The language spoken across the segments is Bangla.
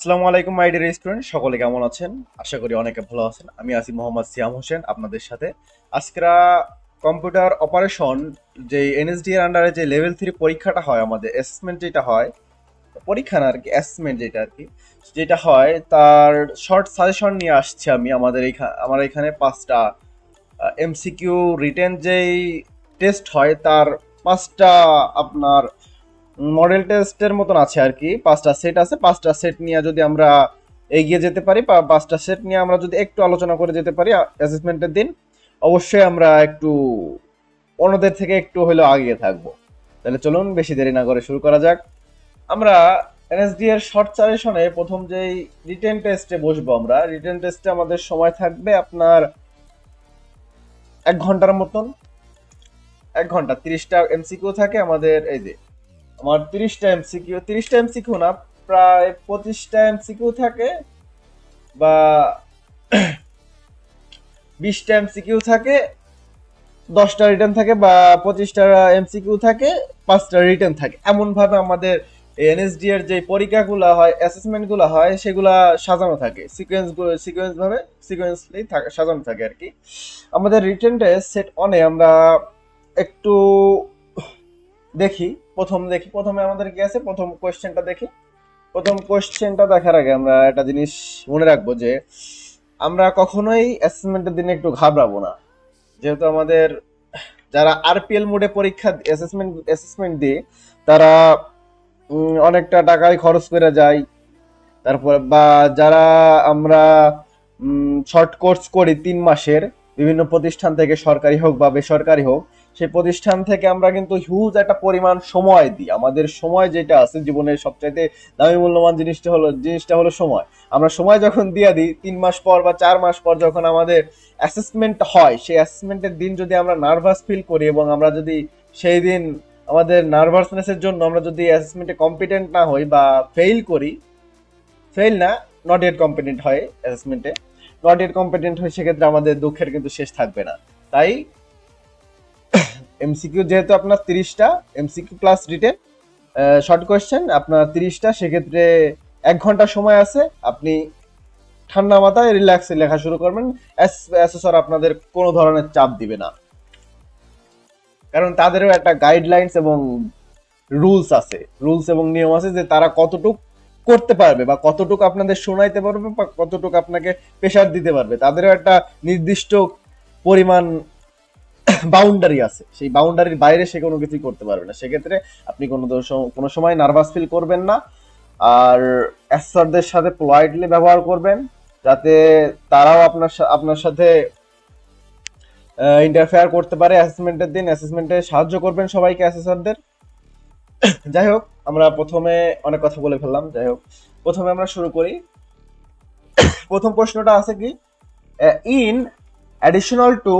আসসালামু আলাইকুম মাই ডিয়ার স্টুডেন্ট, সকলে কেমন আছেন? আশা করি অনেকে ভালো আছেন। আমি আছি মোহাম্মদ সিয়াম হোসেন আপনাদের সাথে। আজকেরা কম্পিউটার অপারেশন যে এনএসডি এর আন্ডারে যে লেভেল 3 পরীক্ষাটা হয়, আমাদের অ্যাসেসমেন্ট যেটা হয়, পরীক্ষা না আর কি, অ্যাসেসমেন্ট যেটা আর কি, যেটা হয় তার শর্ট সাজেশন নিয়ে আসছি আমি। আমার এখানে 5টা এমসিকিউ রিটেন যেই টেস্ট হয় তার 5টা আপনার মডেল টেস্টের মতন আছে আর কি। 5টা সেট আছে, 5টা সেট নিয়ে যদি আমরা এগিয়ে যেতে পারি বা 5টা সেট নিয়ে আমরা যদি একটু আলোচনা করে যেতে পারি অ্যাসেসমেন্টের দিন, অবশ্যই আমরা একটু অন্যদের থেকে একটু হলেও আগিয়ে থাকবো। তাহলে চলুন বেশি দেরি না করে শুরু করা যাক। আমরা এনএসডি এর শর্ট সাজেশনে প্রথম যেই রিটেন টেস্টে বসবো, আমরা রিটেন টেস্টে আমাদের সময় থাকবে আপনার 1 ঘন্টার মতন। 1 ঘন্টা 30টা এমসিকিউ থাকে আমাদের। এই যে আমার 30টা এমসিকিউ না, প্রায় 25টা এমসিকিউ থাকে বা 20টা এমসিকিউ থাকে, 10টা রিটার্ন থাকে বা 25টা এমসিকিউ থাকে, 5টা রিটার্ন থাকে। এমন ভাবে আমাদের এনএসডি এর যে পরীক্ষাগুলো হয়, অ্যাসেসমেন্ট গুলো হয়, সেগুলা সাজানো থাকে সিকোয়েন্সলি সাজানো থাকে আর কি। আমাদের রিটেন টেস্ট সেট অনে আমরা একটু দেখি। প্রথমে আমাদের কি আছে, প্রথম কোয়েশ্চেনটা দেখি। প্রথম কোয়েশ্চেনটা দেখার আগে আমরা একটা জিনিস মনে রাখবো যে আমরা কখনোই অ্যাসেসমেন্টের দিনে একটু ঘাবড়াবো না। যেহেতু আমাদের যারা আরপিএল মোডে পরীক্ষা অ্যাসেসমেন্ট দিয়ে তারা অনেকটা টাকাই খরচ করে যায়। তারপর বা যারা আমরা শর্ট কোর্স করি 3 মাসের, বিভিন্ন প্রতিষ্ঠান থেকে, সরকারি হোক বা বেসরকারি হোক, সেই প্রতিষ্ঠান থেকে আমরা কিন্তু হিউজ একটা পরিমাণ সময় দিই। আমাদের সময় যেটা আছে জীবনের সবচাইতে দামি মূল্যবান জিনিসটা হলো সময়। আমরা সময় যখন দিয়ে দিই, 3 মাস পর বা 4 মাস পর যখন আমাদের অ্যাসেসমেন্ট হয়, সেই অ্যাসেসমেন্টের দিন যদি আমরা নার্ভাস ফিল করি এবং আমরা যদি সেই দিন আমাদের নার্ভাসনেসের জন্য আমরা যদি অ্যাসেসমেন্টে কম্পিটেন্ট না হই বা ফেইল করি, ফেল না, নট ইয়েট কম্পিটেন্ট হয় অ্যাসেসমেন্টে, নট ইয়েট কম্পিটেন্ট হয়, সেক্ষেত্রে আমাদের দুঃখের কিন্তু শেষ থাকবে না। তাই এমসিকিউ যেহেতু আপনার 30টা MCQ plus written short question আপনার 30টা, সেক্ষেত্রে 1 ঘন্টা সময় আছে। আপনি ঠান্ডা মাথায় রিল্যাক্সে লেখা শুরু করবেন। অ্যাসেসর আপনাদের কোনো ধরনের চাপ দিবে না, কারণ তাদেরও একটা গাইডলাইন্স এবং রুলস এবং নিয়ম আছে যে তারা কতটুক করতে পারবে বা কতটুকু আপনাদের শোনাইতে পারবে বা কতটুকু আপনাকে প্রেশার দিতে পারবে। তাদেরও একটা নির্দিষ্ট পরিমাণ বাউন্ডারি আছে, সেই বাউন্ডারির বাইরে সে কোনো কিছুই করতে পারবে না। সেক্ষেত্রে আপনি কোনো সময় নার্ভাস ফিল করবেন না। আর অ্যাসেসরদের সাথে পোলাইটলি ব্যবহার করবেন, যাতে তারাও আপনার সাথে ইন্টারফেয়ার করতে পারে। অ্যাসেসমেন্টে সাহায্য করবেন সবাইকে, অ্যাসেসরদের। যাই হোক, আমরা প্রথমে অনেক কথা বলে ফেললাম। যাই হোক, প্রথমে আমরা শুরু করি। প্রথম প্রশ্নটা আছে কি, in additional to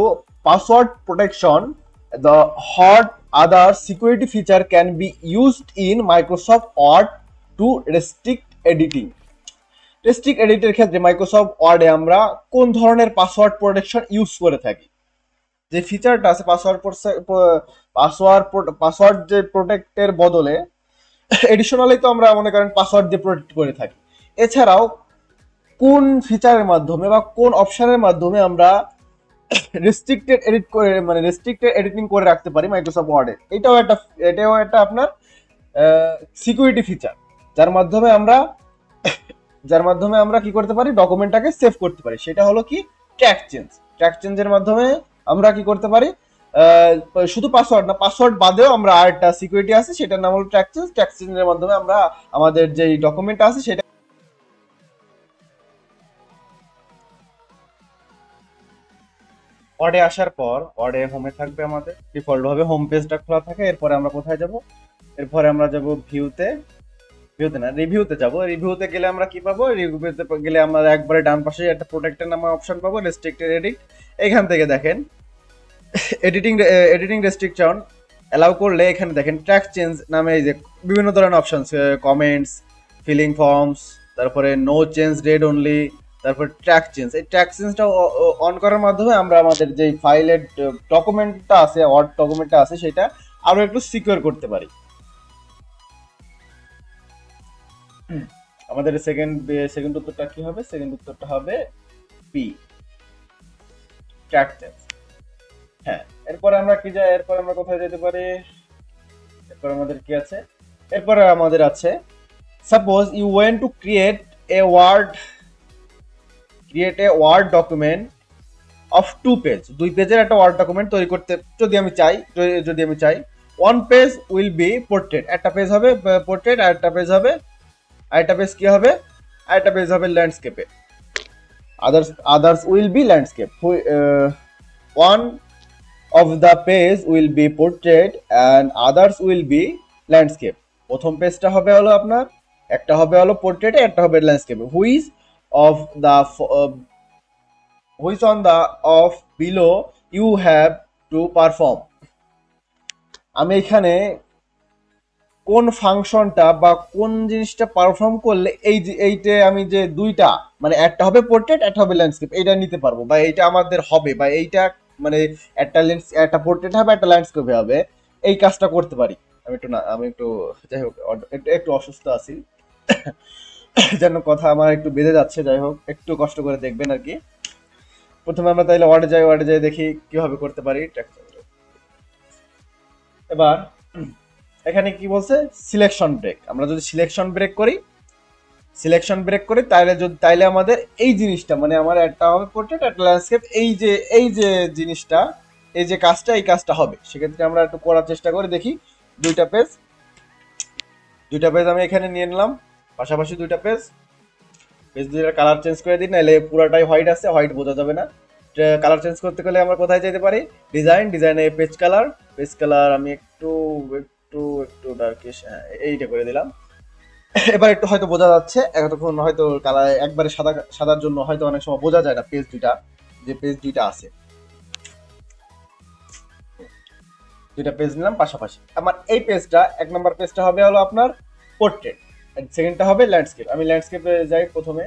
password protection, the hot other security feature can be used in Microsoft Word to restrict editing. Restrict এডিটের ক্ষেত্রে মাইক্রোসফট ওয়ার্ডে আমরা কোন ধরনের পাসওয়ার্ড প্রোটেকশন ইউজ করে থাকি? যে ফিচারটা আছে পাসওয়ার্ড যে প্রোটেক্টের বদলে এডিশনালি তো আমরা মনে করেন পাসওয়ার্ড দিয়ে প্রোটেক্ট করে থাকি। এছাড়াও কোন ফিচারের মাধ্যমে বা কোন অপশনের মাধ্যমে আমরা রেস্ট্রিক্টেড এডিটিং করে রাখতে পারি মাইক্রোসফট ওয়ার্ডে? এটাও একটা আপনার সিকিউরিটি ফিচার, যার মাধ্যমে আমরা কি করতে পারি, ডকুমেন্টটাকে সেভ করতে পারি। সেটা হলো কি, ট্র্যাক চেঞ্জের মাধ্যমে আমরা কি করতে পারি, শুধু পাসওয়ার্ড না, পাসওয়ার্ড বাদেও আমরা আরেকটা সিকিউরিটি আছে, সেটার নাম হলো ট্র্যাক চেঞ্জের মাধ্যমে আমরা আমাদের যে ডকুমেন্ট আছে সেটা ওয়ার্ডে আসার পর, ওয়ার্ডে হোমে থাকবে, আমাদের ডিফল্ট ভাবে হোম পেজটা খোলা থাকে। এরপরে আমরা কোথায় যাব? এরপরে আমরা যাব রিভিউতে যাব। রিভিউতে গেলে আমরা কি পাবো? রিভিউতে গেলে আমরা একবারে ডান পাশে একটা প্রোটেক্টের নামে অপশন পাবো, রেস্ট্রিক্টেড এডিট। এখান থেকে দেখেন এডিটিং রেস্ট্রিকশন অ্যালাউ করলে এখানে দেখেন ট্র্যাক চেঞ্জ নামে এই যে বিভিন্ন ধরনের অপশন, কমেন্টস, ফিলিং ফর্মস, তারপরে নো চেঞ্জ রেড অনলি, তারপর ট্র্যাক চেঞ্জ। এই ট্র্যাক চেঞ্জটা অন করার মাধ্যমে আমরা আমাদের যে ফাইলের ডকুমেন্টটা আছে, ওয়ার্ড ডকুমেন্টটা আছে, সেটা আরো একটু সিকিউর করতে পারি। আমাদের সেকেন্ড উত্তরটা কি হবে? সেকেন্ড উত্তরটা হবে বি, ট্র্যাক চেঞ্জ। হ্যাঁ, এরপরে আমরা কি যাই, এরপর আমরা কোথায় যেতে পারি? এরপর আমাদের কি আছে? এরপরে আমাদের আছে suppose you want to create a word document of 2 page, 2 পেজের একটা ওয়ার্ড ডকুমেন্ট তৈরি করতে যদি আমি চাই, 1 পেজ উইল বি পোর্ট্রেট, একটা পেজ হবে পোর্ট্রেট, আর একটা পেজ কি হবে? আর একটা পেজ হবে ল্যান্ডস্কেপে, others will be landscape. One of the page will be portrait and others will be landscape. প্রথম পেজটা হবে হলো আপনার, একটা হবে হলো পোর্ট্রেট, একটা হবে ল্যান্ডস্কেপে। Which on the of below you have to perform. আমি এখানে কোন ফাংশনটা বা কোন জিনিসটা পারফর্ম করলে এইটা আমি যে দুইটা, মানে একটা হবে পোর্ট্রেট, একটা হবে ল্যান্ডস্কেপ, এইটা নিতে পারবো, বা এইটা আমাদের হবে, বা এইটা মানে একটা পোর্ট্রেট হবে, একটা ল্যান্ডস্কেপ হবে, এই কাজটা করতে পারি। আমি একটু যাই হোক একটু অসুস্থ আছি, যেন কথা আমার একটু বেঁধে যাচ্ছে। যাই হোক, একটু কষ্ট করে দেখবেন আর কি। প্রথমে আমরা তাইলে ওয়ার্ডে যাই দেখি কিভাবে করতে পারি। এবার এখানে কি বলছে? Selection break. আমরা যদি সিলেকশন ব্রেক করি তাইলে আমাদের এই জিনিসটা, মানে আমার একটা হবে পোর্ট্রেট, একটা ল্যান্ডস্কেপ, এই যে জিনিসটা, এই কাজটা হবে। সেক্ষেত্রে আমরা একটু করার চেষ্টা করে দেখি। দুইটা পেজ আমি এখানে নিয়ে নিলাম, পাশাপাশি দুইটা পেজ দুইটার কালার চেঞ্জ করে দিই, নাহলে পুরাটাই হোয়াইট আছে, হোয়াইট বোঝা যাবে না। কালার চেঞ্জ করতে গেলে আমরা কোথায় যেতে পারি? ডিজাইনে পেজ কালার আমি একটু ডার্কিশ, এইটা করে দিলাম। এবার একটু হয়তো বোঝা যাচ্ছে, এতক্ষণ হয়তো কালার একবারে সাদার জন্য হয়তো অনেক সময় বোঝা যায় না পেজ দুইটা আছে। দুইটা পেজ নিলাম পাশাপাশি। আমার এই পেজটা, 1 নম্বর পেজটা হবে হলো আপনার পোর্ট্রেট, সেকেন্ডটা হবে ল্যান্ডস্কেপ। আমি ল্যান্ডস্কেপে যাই, প্রথমে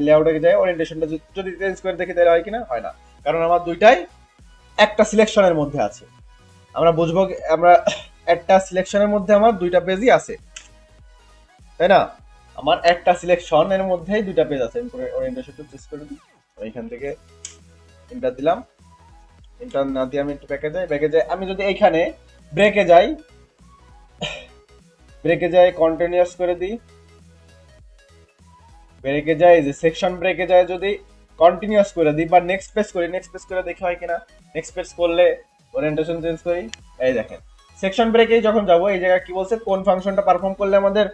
লেআউটে যাই, ওরিয়েন্টেশনটা যদি চেঞ্জ করে দেখি তাহলে হয় কিনা? হয় না, কারণ আমার দুইটাই একটা সিলেকশনের মধ্যে আছে। আমরা বুঝবো, আমরা একটা সিলেকশনের মধ্যে আমার দুইটা পেজই আছে, তাই না? আমার একটা সিলেকশনের মধ্যেই দুইটা পেজ আছে। ওরিয়েন্টেশনটা চেঞ্জ করে দিই, এইখান থেকে এন্টার দিলাম। এন্টার না দিয়ে আমি একটু ব্যাকে যাই। আমি যদি এইখানে ব্রেকে যাই কন্টিনিউয়াস করে দিই, ব্রেকে যাই, যে সেকশন ব্রেকে যায় যদি কন্টিনিউয়াস করে দিই, বা নেক্সট পেজ করে দেখি হয় কিনা। নেক্সট পেজ করলে ওরিয়েন্টেশন চেঞ্জ করি, এই দেখেন সেকশন ব্রেকেই যখন যাবো, এই জায়গায় কি বলছে? কোন ফাংশনটা পারফর্ম করলে আমাদের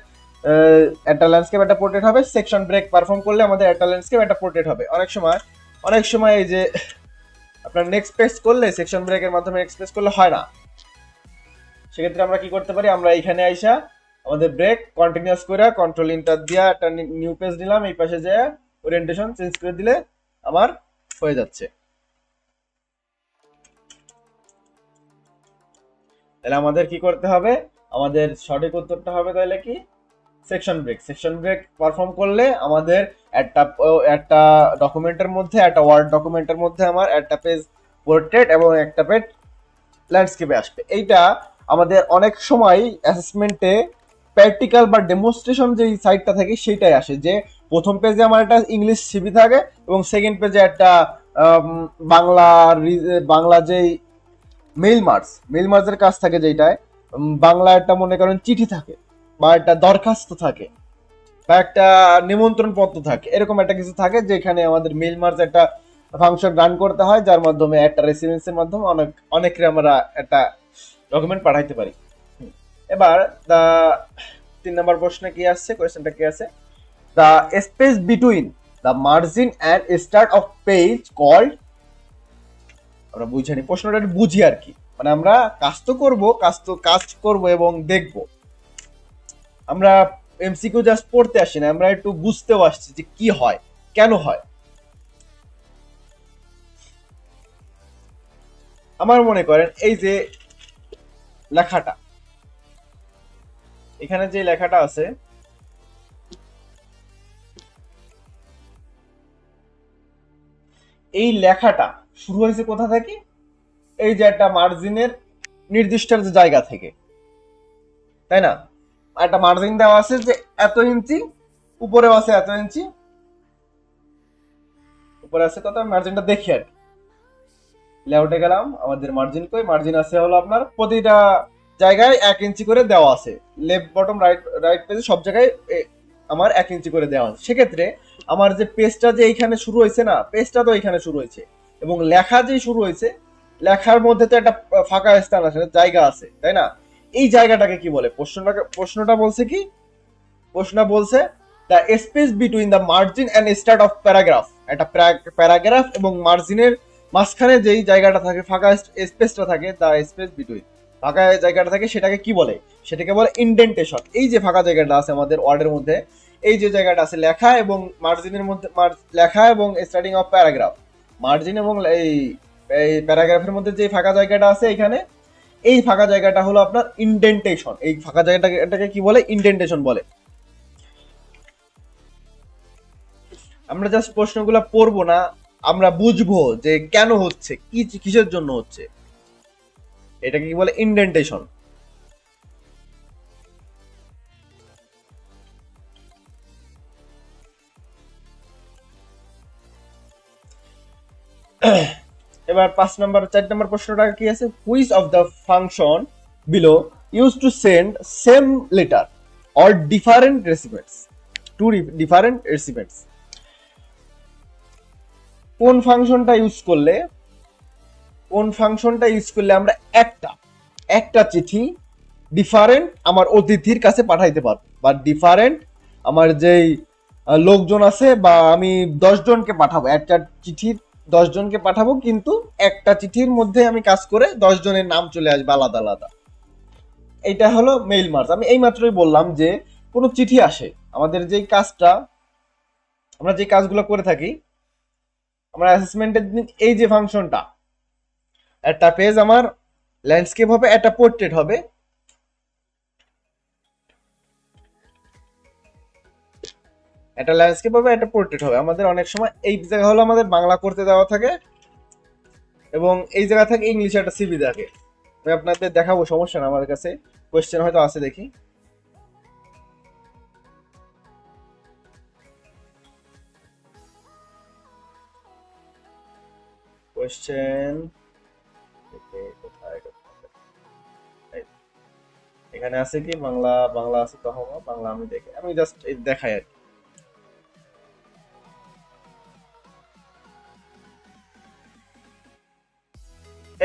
একটা ল্যান্ডস্কেপ একটা পোর্ট্রেট হবে। সেকশন ব্রেক পারফর্ম করলে আমাদের একটা ল্যান্ডস্কেপ একটা পোর্ট্রেট হবে। অনেক সময় এই যে আপনার নেক্সট পেজ করলে, সেকশন ব্রেকের মাধ্যমে নেক্সট পেজ করলে হয় না। সেক্ষেত্রে আমরা কি করতে পারি? আমরা এখানে আইসা আমাদের ব্রেক কন্টিনিউয়াস করে কন্ট্রোল ইন্টার দিয়া একটা নিউ পেজ নিলাম, এই পাশে যায় ওরিয়েন্টেশন চেঞ্জ করে দিলে আমার হয়ে যাচ্ছে। তাহলে আমাদের কি করতে হবে? আমাদের সঠিক উত্তরটা হবে তাহলে কি? সেকশন ব্রেক পারফর্ম করলে আমাদের একটা ডকুমেন্টের মধ্যে, একটা ওয়ার্ড ডকুমেন্টের মধ্যে আমার একটা পেজ পোর্ট্রেট এবং একটা পেজ ল্যান্ডস্কেপে আসবে। এইটা আমাদের অনেক সময় অ্যাসেসমেন্টে প্র্যাকটিক্যাল বা ডেমনস্ট্রেশন যে সাইটটা থাকে সেইটাই আসে, যে প্রথম পেজে আমার একটা ইংলিশ সিভি থাকে এবং সেকেন্ড পেজে একটা বাংলা যেই মেইল মার্জের কাজ থাকে, যেটায় বাংলা একটা মনে করেন চিঠি থাকে, বা একটা দরখাস্ত থাকে, বা একটা নিমন্ত্রণ পত্র থাকে, এরকম একটা কিছু থাকে, যেখানে আমাদের মেইল মার্জ একটা ফাংশন রান করতে হয়, যার মাধ্যমে একটা রেসিডেন্সের মাধ্যমে অনেকরে আমরা একটা ডকুমেন্ট পাঠাইতে পারি। এবার 3 নম্বর প্রশ্নে কি আসছে? কোয়েশ্চেনটা কি আছে? The space between the margin and start of page called, আমরা বুঝানি, প্রশ্নটা বুঝি আর কি, মানে আমরা কাজ করব এবং দেখব। আমরা এমসিকিউ জাস্ট পড়তে আসি না, আমরা একটু বুঝতেও আসছি যে কি হয়, কেন হয়। আমার মনে করেন এই যে লেখাটা, এখানে যে লেখাটা আছে, এই লেখাটা শুরু হয়েছে কোথা থেকে? এই যে একটা মার্জিনের নির্দিষ্ট যে জায়গা থেকে, তাই না? একটা মার্জিন দেওয়া আছে যে এত ইঞ্চি উপরেও আছে এত ইঞ্চি, উপরে আছে কত, মার্জিনটা দেখি আর কি। লেআউটে গেলাম, আমাদের মার্জিন কই, মার্জিন আছে হলো আপনার প্রতিটা জায়গায় 1 ইঞ্চি করে দেওয়া আছে, লেফট বটম রাইট রাইট পেজে সব জায়গায় আমার 1 ইঞ্চি করে দেওয়া আছে। সেক্ষেত্রে আমার যে পেজটা যে এইখানে শুরু হয়েছে না, পেজটা তো এইখানে শুরু হয়েছে, এবং লেখা যে শুরু হয়েছে, লেখার মধ্যে তো একটা ফাঁকা স্থান আছে, জায়গা আছে, তাই না? এই জায়গাটাকে কি বলে? প্রশ্নটা বলছে কি, প্রশ্নটা বলছে the space between the margin and start of paragraph. একটা প্যারাগ্রাফ এবং মার্জিনের মাঝখানে যেই জায়গাটা থাকে, ফাঁকা স্পেসটা থাকে, দ্য স্পেস বিটুইন, ফাঁকা জায়গাটা থাকে, সেটাকে কি বলে? সেটাকে বলে ইন্ডেন্টেশন। এই যে ফাঁকা জায়গাটা আছে আমাদের ওয়ার্ডের মধ্যে, এই যে জায়গাটা আছে লেখা এবং মার্জিনের মধ্যে, লেখা এবং স্টার্টিং অফ প্যারাগ্রাফ, মার্জিন এবং এই প্যারাগ্রাফের মধ্যে যে ফাঁকা জায়গাটা আছে এখানে, এই ফাঁকা জায়গাটা হলো আপনার ইন্ডেন্টেশন। এই ফাঁকা জায়গাটাকে কি বলে? ইন্ডেন্টেশন বলে। আমরা জাস্ট প্রশ্নগুলো পড়বো না, আমরা বুঝবো যে কেন হচ্ছে, কিসের জন্য হচ্ছে। এটাকে কি বলে? ইন্ডেন্টেশন। এবার 4 নম্বর প্রশ্নটা কি আছে? Which of the function below use to send same letter or different recipients to different recipients. কোন ফাংশনটা ইউজ করলে, আমরা একটা চিঠি ডিফারেন্ট আমার অতিথির কাছে পাঠাইতে পারবো, বা ডিফারেন্ট আমার যেই লোকজন আছে, বা আমি 10 জনকে পাঠাবো, একটা চিঠির 10 জনকে পাঠাবো, কিন্তু একটা চিঠির মধ্যে আমি কাজ করে 10 জনের নাম চলে আসবে আলাদা আলাদা। এইটা হলো মেইল মার্জ। আমি এই মাত্রই বললাম যে কোনো চিঠি আসে, আমাদের যেই কাজটা, আমরা যে কাজগুলো করে থাকি, আমরা অ্যাসেসমেন্টের দিন এই যে ফাংশনটা, একটা পেজ আমার ল্যান্ডস্কেপ হবে, একটা পোর্ট্রেট হবে, একটা ল্যান্ডস্কেপ হবে, একটা পোর্ট্রেট হবে। আমাদের অনেক সময় এই জায়গা হলো আমাদের বাংলা করতে দেওয়া থাকে, এবং এই জায়গা থেকে ইংলিশে একটা সিভি থাকে। আমি আপনাদের দেখাবো, সমস্যা না, আমার কাছে কোয়েশ্চেন হয়তো আছে, দেখি। কোয়েশ্চেন এখানে আছে কি? বাংলা আছে তো, হবে বাংলা। আমি দেখি, আমি জাস্ট দেখাই আর কি।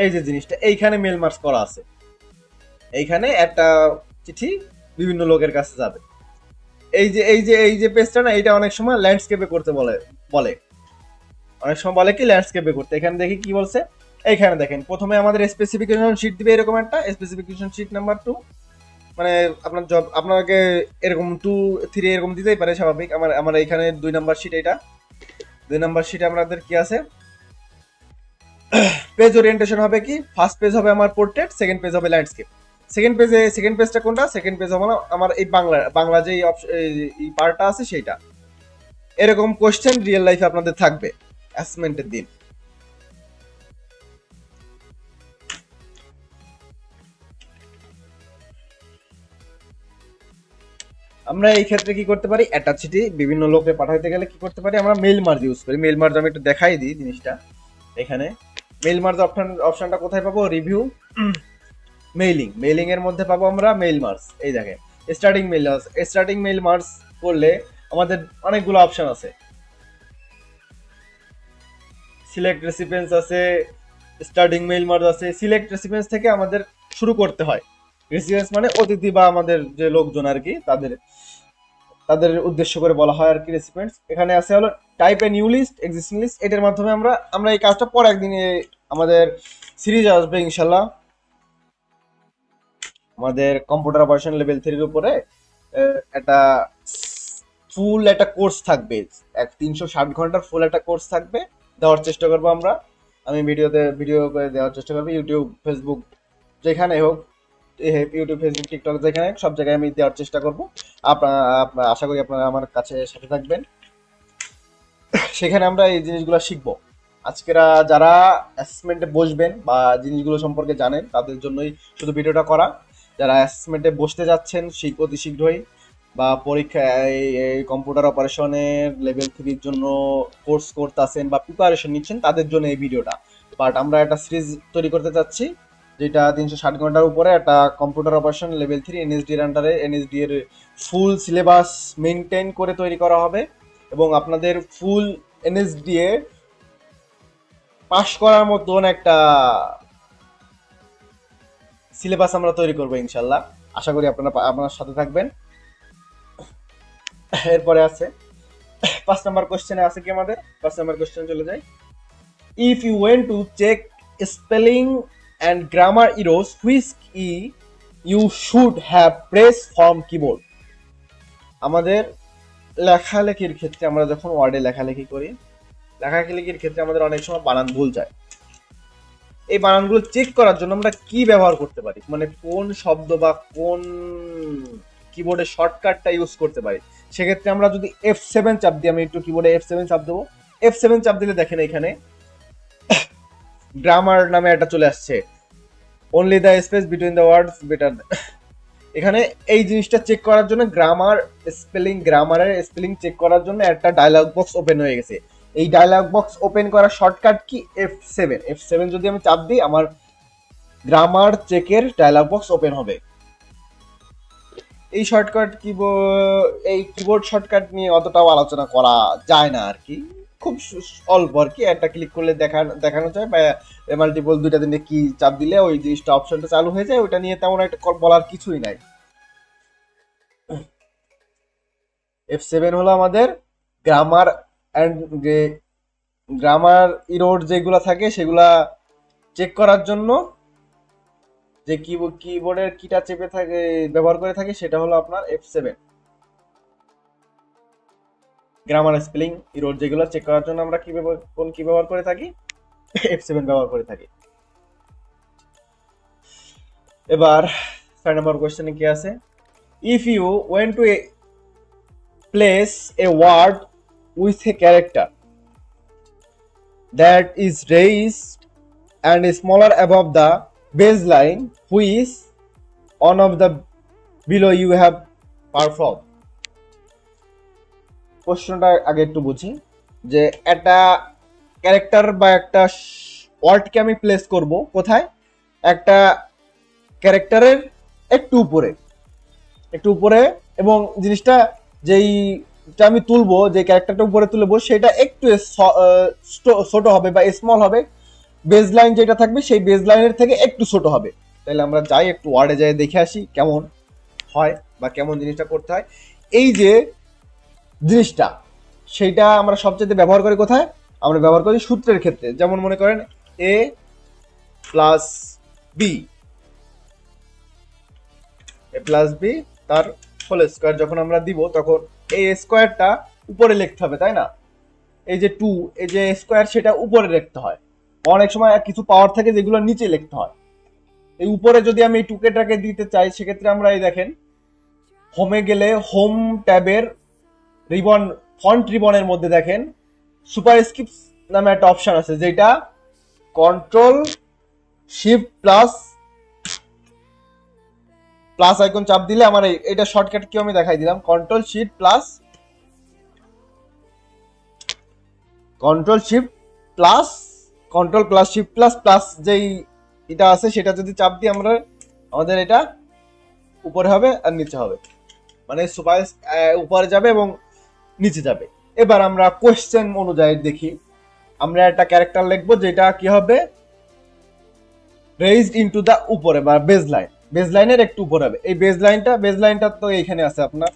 এই যে জিনিসটা এইখানে মেল মার্ক করা আছে, এইখানে একটা চিঠি বিভিন্ন লোকের কাছে যাবে। এই যে পেজটা না, এটা অনেক সময় ল্যান্ডস্কেপে করতে বলে অনেক সময় বলে কি ল্যান্ডস্কেপে করতে। এখানে দেখি কি বলছে, এইখানে দেখেন প্রথমে আমাদের স্পেসিফিকেশন শিট দিবে, এরকম একটা স্পেসিফিকেশন শিট নাম্বার 2, মানে আপনার জব আপনাকে এরকম 2 3 এরকম দিতেই পারে, স্বাভাবিক। আমার এখানে 2 নাম্বার শিট, এটা 2 নাম্বার শিটে আমাদের কি আছে, পেজ ওরিয়েন্টেশন হবে কি, ফার্স্ট পেজ হবে আমার পোর্ট্রেট, সেকেন্ড পেজ হবে ল্যান্ডস্কেপ। সেকেন্ড পেজটা কোনটা? সেকেন্ড পেজ হবে আমার এই বাংলা যে এই পার্টটা আছে সেইটা। এরকম কোশ্চেন রিয়েল লাইফে আপনাদের থাকবে অ্যাসাইনমেন্টের দিন। আমরা এই ক্ষেত্রে কি করতে পারি, একটা চিঠি বিভিন্ন লোকে পাঠাইতে গেলে কি করতে পারি, আমরা মেইল মার্জ ইউজ করি। মেইল মার্জ আমি একটু দেখাই দিই জিনিসটা। এখানে মেইল মার্জ অপশনটা কোথায় পাবো? রিভিউ মেইলিং এর মধ্যে পাবো আমরা মেইল মার্জ। এই দেখেন স্টার্টিং মেইল মার্জ করলে আমাদের অনেকগুলো অপশন আছে, সিলেক্ট রেসিপিয়েন্টস আছে, স্টার্টিং মেইল মার্জ আছে। সিলেক্ট রেসিপিয়েন্টস থেকে আমাদের শুরু করতে হয়। রেসিপিয়েন্টস মানে অতিথি বা আমাদের যে লোকজন আর কি, তাদের উদ্দেশ্য করে বলা হয় আর কি রেসিপিয়েন্টস। এখানে আছে হলো type a new list, existing list. এটার মাধ্যমে আমরা এই কাজটা পর একদিনে আমাদের সিরিজ আসবে ইনশাল্লাহ। আমাদের কম্পিউটার অপারেশন লেভেল 3 এর উপরে একটা ফুল একটা কোর্স থাকবে, 360 ঘন্টার ফুল একটা কোর্স থাকবে, দেওয়ার চেষ্টা করবো আমরা। আমি ভিডিও করে দেওয়ার চেষ্টা করবো, ইউটিউব ফেসবুক যেখানে হোক, ইউটিউব ফেসবুক টিকটক যেখানে, সব জায়গায় আমি দেওয়ার চেষ্টা করবো। আপনারা আশা করি আপনারা আমার কাছে সাথে থাকবেন। সেখানে আমরা এই জিনিসগুলো শিখবো। আজকেরা যারা অ্যাসেসমেন্টে বসবেন বা জিনিসগুলো সম্পর্কে জানেন, তাদের জন্যই শুধু ভিডিওটা করা। যারা অ্যাসেসমেন্টে বসতে যাচ্ছেন অতি শীঘ্রই বা পরীক্ষায় এই কম্পিউটার অপারেশনের লেভেল 3-র জন্য কোর্স করতেছেন বা প্রিপারেশন নিচ্ছেন তাদের জন্য এই ভিডিওটা। বাট আমরা একটা সিরিজ তৈরি করতে চাচ্ছি যেটা 360 ঘন্টার উপরে একটা কম্পিউটার অপারেশন লেভেল 3 এনএসডি এর আন্ডারে এনএসডি এর ফুল সিলেবাস মেনটেন করে তৈরি করা হবে এবং আপনাদের ফুল এনএসডি এ পাস করার মতন একটা সিলেবাস আমরা তৈরি করবো ইনশাল্লাহ। আশা করি আপনারা আপনার সাথে থাকবেন। এরপরে আছে 5 নাম্বার কোশ্চেনে আছে কি আমাদের 5 নাম্বার কোশ্চেনে চলে যাই। If you want to check spelling and grammar errors which key you should have pressed from keyboard। আমাদের লেখালেখির ক্ষেত্রে আমরা যখন ওয়ার্ডে লেখালেখি করি, লেখালেখির ক্ষেত্রে আমাদের অনেক সময় বানান ভুল যায়। এই বানানগুলো চেক করার জন্য আমরা কি ব্যবহার করতে পারি, মানে কোন শব্দ বা কোন কিবোর্ডের শর্টকাটটা ইউজ করতে পারি। সেক্ষেত্রে আমরা যদি F7 চাপ দিই, আমি একটু কিবোর্ডে F7 চাপ দেবো। F7 চাপ দিলে দেখেন এখানে গ্রামার নামে একটা চলে আসছে, only the space between the words better. এখানে এই জিনিসটা চেক করার জন্য গ্রামারের স্পেলিং চেক করার জন্য একটা ডায়লগ বক্স ওপেন হয়ে গেছে। এই ডায়লগ বক্স ওপেন করার শর্টকাট কি F7 যদি আমি চাপ দিই আমার গ্রামার চেকের ডায়লগ বক্স ওপেন হবে। এই শর্টকাট এই কিবোর্ড শর্টকাট নিয়ে অতটাও আলোচনা করা যায় না আর কি, খুব অল্প আর কি। একটা ক্লিক করলে দেখানো যায় বা মাল্টিপল 2টা দিনে কি চাপ দিলে ওই জিনিসটা অপশনটা চালু হয়ে যায়, ওইটা নিয়ে তেমন একটা বলার কিছুই নাই। F7 হলো আমাদের গ্রামার অ্যান্ড গ্রামার ইরোড যেগুলো থাকে সেগুলা চেক করার জন্য যে কিবোর্ডের কিটা চেপে থাকে ব্যবহার করে থাকে সেটা হলো আপনার F7। গ্রামার স্পেলিং ইরোড যেগুলো চেক করার জন্য আমরা কোন কি ব্যবহার করে থাকি, F7 ব্যবহার করে থাকি। এবার 6 নম্বর কোশ্চেনে কি আছে, if you want to place a word with a character that is raised and smaller above the baseline, which one of the below you have performed। কোশ্চেনটা আগে একটু বুঝি যে একটা ক্যারেক্টার বা একটা ওয়ার্ডকে আমি প্লেস করব কোথায়, একটা ক্যারেক্টারের একটু উপরে এবং জিনিসটা যেইটা আমি তুলবো, যে ক্যারেক্টারটা উপরে তুলবো সেটা একটু ছোট হবে বা স্মল হবে, বেজ লাইন যেটা থাকবে সেই বেজ লাইনের থেকে একটু ছোট হবে। তাহলে আমরা যাই একটু ওয়ার্ডে যাই দেখে আসি কেমন হয় বা কেমন জিনিসটা করতে হয়। এই যে জিনিসটা সেইটা আমরা সবচেয়ে ব্যবহার করি কোথায়, আমরা ব্যবহার করি সূত্রের ক্ষেত্রে। যেমন মনে করেন a প্লাস বি তার হোল স্কয়ার যখন আমরা দিব তখন এই স্কয়ারটা উপরে লিখতে হবে, তাই না? এই যে 2 এই যে স্কয়ার সেটা উপরে লিখতে হয়। অনেক সময় কিছু পাওয়ার থাকে যেগুলো নিচে লিখতে হয়। এই উপরে যদি আমি এই 2টাকে দিতে চাই সেক্ষেত্রে আমরা এই দেখেন হোমে গেলে হোম ট্যাবের রিবন ফন্ট রিবনের মধ্যে দেখেন সুপারস্ক্রিপ্ট নামে একটা অপশন আছে, যেটা কন্ট্রোল শিফট প্লাস আইকন চাপ দিলে আমার এটা শর্টকাট কি আমি দেখাই দিলাম, কন্ট্রোল প্লাস শিফট প্লাস যেই এটা আছে সেটা যদি চাপ দিই আমরা আমাদের এটা উপরে হবে আর নিচে হবে, মানে সুপার উপরে যাবে এবং নিচে যাবে। এবার আমরা কোশ্চেন অনুযায়ী দেখি, আমরা একটা ক্যারেক্টার লিখবো যেটা কি হবে রেইজড ইনটু দা উপরে বা বেজ লাইনের একটু উপরে হবে। এই বেজ লাইনটা তো এইখানে আছে আপনার,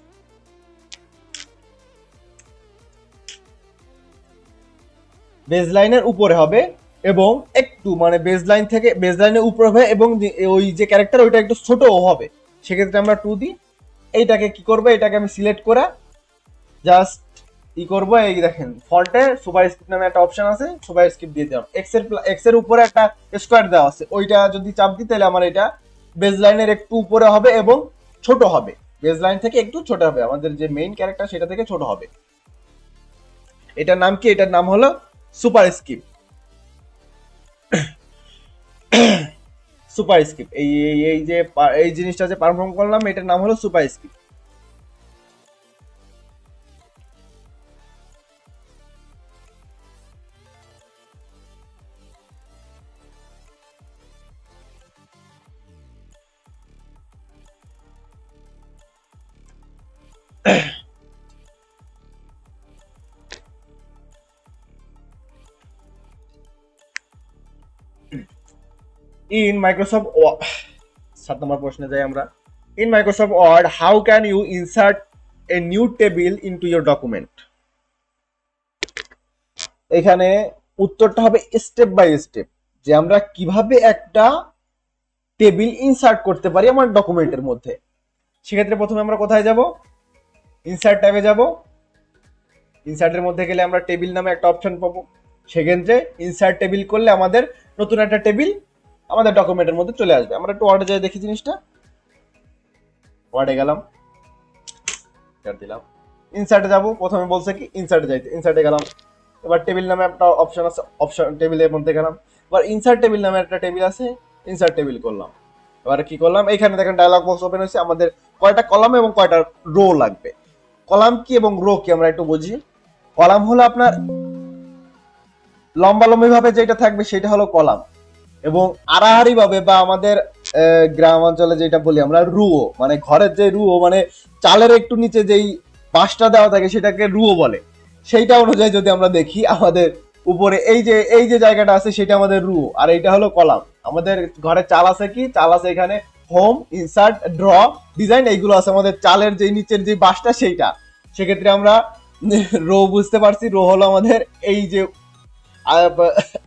বেজ লাইনের উপরে হবে এবং একটু মানে বেজ লাইনের উপরে হবে এবং ওই যে ক্যারেক্টার ওইটা একটু ছোট হবে। সেক্ষেত্রে আমরা 2 দিই। এইটাকে কি করবো, এটাকে আমি সিলেক্ট করে জাস্ট কি করবো, এই দেখেন ফন্টে সুপারস্ক্রিপ্ট নামে একটা অপশন আছে, সুপারস্ক্রিপ্ট দিয়ে দিলাম। এক্স এর উপরে একটা স্কোয়ার দেওয়া আছে, ওইটা যদি চাপ দিই তাহলে আমার এটা বেজ লাইনের একটু উপরে হবে এবং ছোট হবে, বেজ লাইন থেকে একটু ছোট হবে, আমাদের যে মেইন ক্যারেক্টার সেটা থেকে ছোট হবে। এটার নাম কি, এটার নাম হলো সুপারস্ক্রিপ্ট। এই যে এই জিনিসটা যে পারফর্ম করলাম এটার নাম হলো সুপারস্ক্রিপ্ট। ইন মাইক্রোসফট 7 নম্বর প্রশ্নে যাই আমরা। In Microsoft Word how can you insert a new table into your document. এখানে উত্তরটা হবে স্টেপ বাই স্টেপ, যে আমরা কিভাবে একটা টেবিল ইনসার্ট করতে পারি আমার ডকুমেন্টের মধ্যে। সেক্ষেত্রে প্রথমে আমরা কোথায় যাব? ইনসার্ট ট্যাবে যাব। ইনসার্টের মধ্যে গেলে আমরা টেবিল নামে একটা অপশন পাবো। সেক্ষেত্রে ইনসার্ট টেবিল করলে আমাদের নতুন একটা টেবিল আমাদের ডকুমেন্টের মধ্যে চলে আসবে। আমরা একটু ওয়ার্ডে যাই দেখি জিনিসটা। ওয়ার্ডে গেলাম, দিলাম, ইনসার্টে যাব। প্রথমে বলছে কি ইনসার্টে যাইতে, ইনসার্টে গেলাম। এবার টেবিল নামে একটা অপশন আছে, অপশন টেবিলের মধ্যে গেলাম। এবার ইনসার্ট টেবিল নামে একটা টেবিল আছে, ইনসার্ট টেবিল করলাম। এবার কি করলাম, এখানে দেখেন ডায়লগ বক্স ওপেন হয়েছে। আমাদের কয়টা কলাম এবং কয়টা রো লাগবে। কলাম কি এবং রো কি আমরা একটু বুঝি। কলাম হলো আপনার লম্বালম্বি ভাবে যেটা থাকবে সেটা হলো কলাম, এবং আড়াআড়ি ভাবে বা আমাদের গ্রাম অঞ্চলে যেটা বলি আমরা রুয়ো, মানে ঘরের যে রুয়ো, মানে চালের একটু নিচে যেই বাঁশটা দেওয়া থাকে সেটাকে রুয়ো বলে। সেইটা অনুযায়ী যদি আমরা দেখি, আমাদের উপরে এই যে জায়গাটা আছে সেটা আমাদের রুয়ো, আর এইটা হলো কলাম। আমাদের ঘরে চাল আছে, কি চাল আছে এখানে, হোম, ইনসার্ট, ড্র, ডিজাইন, এইগুলো আছে আমাদের চালের যে নিচের যে বাঁশটা সেইটা। সেক্ষেত্রে আমরা রো বুঝতে পারছি, রো হলো আমাদের এই যে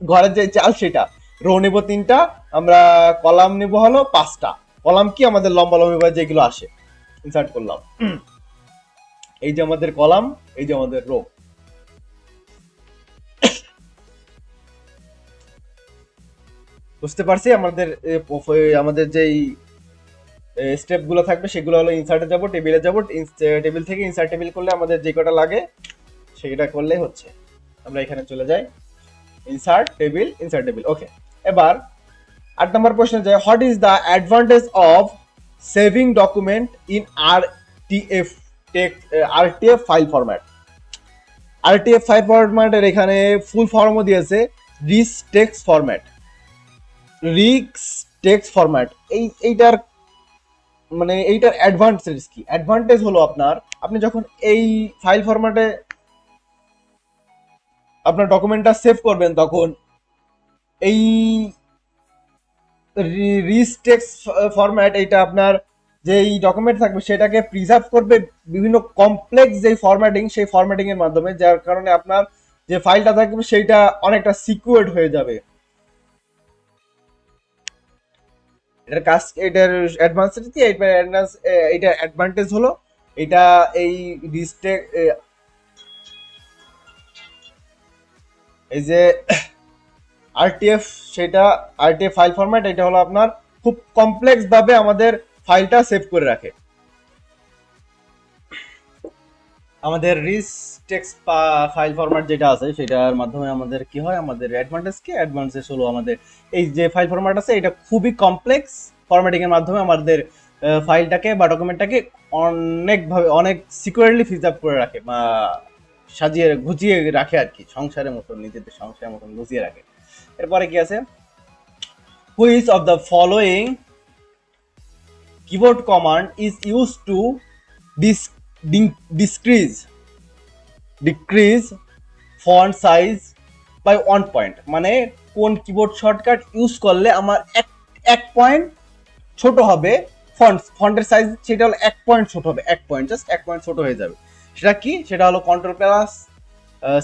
ঘরের যে চাল সেটা। রো নেব 3টা, আমরা কলাম নেব হলো 5টা। কলাম কি আমাদের লম্বা লম্বি যেগুলো আসে, ইনসার্ট করলাম। এই যে আমাদের কলাম, এই যে আমাদের রো। বুঝতে পারছি। আমাদের যেই স্টেপ গুলো থাকবে সেগুলো হলো ইনসার্টে যাব, টেবিলে যাব, টেবিল থেকে ইনসার্ট টেবিল করলে আমাদের যে কটা লাগে সেটা করলে হচ্ছে। আমরা এখানে চলে যাই, insert table, insert table, okay. এবার 8 নম্বর প্রশ্নে যাই। What is the advantage of saving document in RTF file format. RTF file ফরম্যাটের এখানে ফুল ফর্মও দিয়েছে, rich text format. Rich text format এইটার মানে এইটার অ্যাডভান্টেজ কি? অ্যাডভান্টেজ হলো আপনি যখন এই ফাইল ফরম্যাটে আপনার ডকুমেন্টটা সেভ করবেন, তখন এই রিচ টেক্সট ফরম্যাট এইটা আপনার যেই ডকুমেন্ট থাকবে সেটাকে প্রিজার্ভ করবে বিভিন্ন কমপ্লেক্স যেই ফরম্যাটিং, সেই ফরম্যাটিং এর মাধ্যমে, যার কারণে আপনার যে ফাইলটা থাকবে সেইটা অনেকটা সিকিউরড হয়ে যাবে। এটার কাজ, এটার অ্যাডভান্টেজ কি? এইটার অ্যাডভান্টেজ হলো এটা এই এই যে আরটিএফ, সেটা আরটিএফ ফাইল ফরম্যাট, এটা হলো আপনার খুব কমপ্লেক্স ভাবে আমাদের ফাইলটা সেভ করে রাখে। আমাদের রিচ টেক্সট ফাইল ফরম্যাট যেটা আছে সেটার মাধ্যমে আমাদের কি হয়, আমাদের অ্যাডভান্টেজ কি? অ্যাডভান্টেজ হলো আমাদের এই যে ফাইল ফরম্যাট আছে এটা খুবই কমপ্লেক্স ফরম্যাটিং এর মাধ্যমে আমাদের ফাইলটাকে বা ডকুমেন্টটাকে অনেকভাবে অনেক সিকিউরলি প্রিজার্ভ করে রাখে, বা সাজিয়ে গুছিয়ে রাখে আর কি, সংসারের মতন, নিজেদের সংসারের মতন গুছিয়ে রাখে। এরপরে কি আছে, which of the following keyboard command is use to decrease font size by 1 point. মানে কোন কিবোর্ড শর্টকাট ইউজ করলে আমার এক পয়েন্ট ছোট হবে ফন্টের সাইজ, সেটা হলো 1 পয়েন্ট ছোট হবে, 1 পয়েন্ট, জাস্ট 1 পয়েন্ট ছোট হয়ে যাবে। সেটা কি? সেটা হলো কন্ট্রোল প্লাস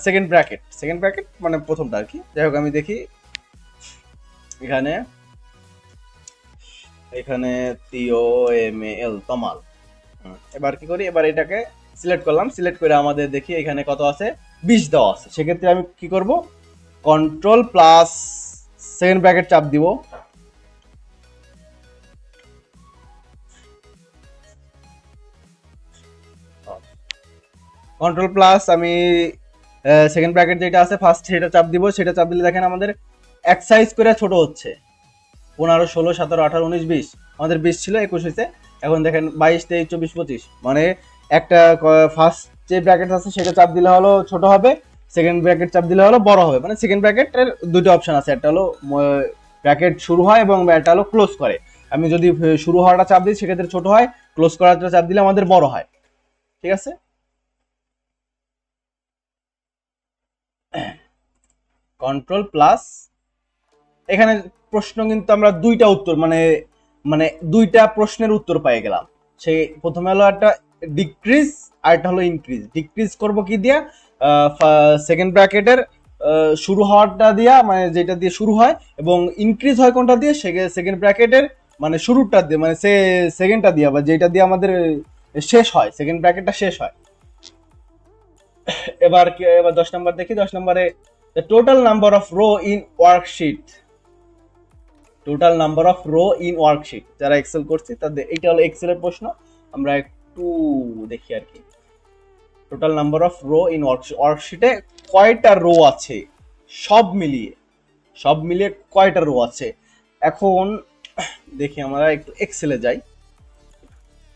সেকেন্ড ব্র্যাকেট মানে প্রথমটা আর কি। যাই হোক আমি দেখি এখানে TOMAL তমাল। এবার কি করি, এবার এটাকে সিলেক্ট করলাম, সিলেক্ট করে আমাদের দেখি এখানে কত আছে, 20 দেওয়া আছে। সেক্ষেত্রে আমি কি করব, কন্ট্রোল প্লাস সেকেন্ড ব্র্যাকেট চাপ দিব, কন্ট্রোল প্লাস আমি সেকেন্ড ব্র্যাকেট যেটা আছে ফার্স্ট সেটা চাপ দিব। সেটা চাপ দিলে দেখেন আমাদের এক সাইজ করে ছোট হচ্ছে, 15, 16, 17, 18, 19, 20। আমাদের 20 ছিল, 21 হয়েছে। এখন দেখেন 22, 23, 24, 25। মানে একটা ফার্স্ট যে ব্র্যাকেট আছে সেটা চাপ দিলে হলো ছোট হবে, সেকেন্ড ব্র্যাকেট চাপ দিলে হলো বড় হবে। মানে সেকেন্ড ব্র্যাকেটের দুটো অপশন আছে, একটা হলো ব্র্যাকেট শুরু হয় এবং একটা হলো ক্লোজ করে। আমি যদি শুরু হওয়াটা চাপ দিই সেক্ষেত্রে ছোট হয়, ক্লোজ করাটা চাপ দিলে আমাদের বড় হয়। ঠিক আছে, কন্ট্রোল প্লাস, এখানে প্রশ্ন কিন্তু আমরা দুইটা উত্তর মানে মানে দুইটা প্রশ্নের উত্তর পেয়ে গেলাম। সেই প্রথমে হলো একটা ডিক্রিজ আর একটা হলো ইনক্রিজ। ডিক্রিজ করব কি দিয়া, সেকেন্ড ব্র্যাকেটের শুরু হওয়াটা দিয়া, মানে যেটা দিয়ে শুরু হয়, এবং ইনক্রিজ হয় কোনটা দিয়ে, সেকেন্ড ব্র্যাকেটের মানে শুরুটা দিয়ে, মানে সেকেন্ডটা দিয়া, বা যেটা দিয়ে আমাদের শেষ হয়, সেকেন্ড ব্র্যাকেটটা শেষ হয়। এবার 10 নম্বর দেখি। 10 নম্বরে the total number of row in worksheet, total number of row in worksheet. যারা এক্সেল করছে তাদের এইটা হলো এক্সেলের প্রশ্ন, আমরা একটু দেখি আর কি। Total number of row in ওয়ার্কশিটে কয়টা রো আছে, সব মিলিয়ে কয়টা রো আছে। এখন দেখি আমরা একটু এক্সেলে যাই।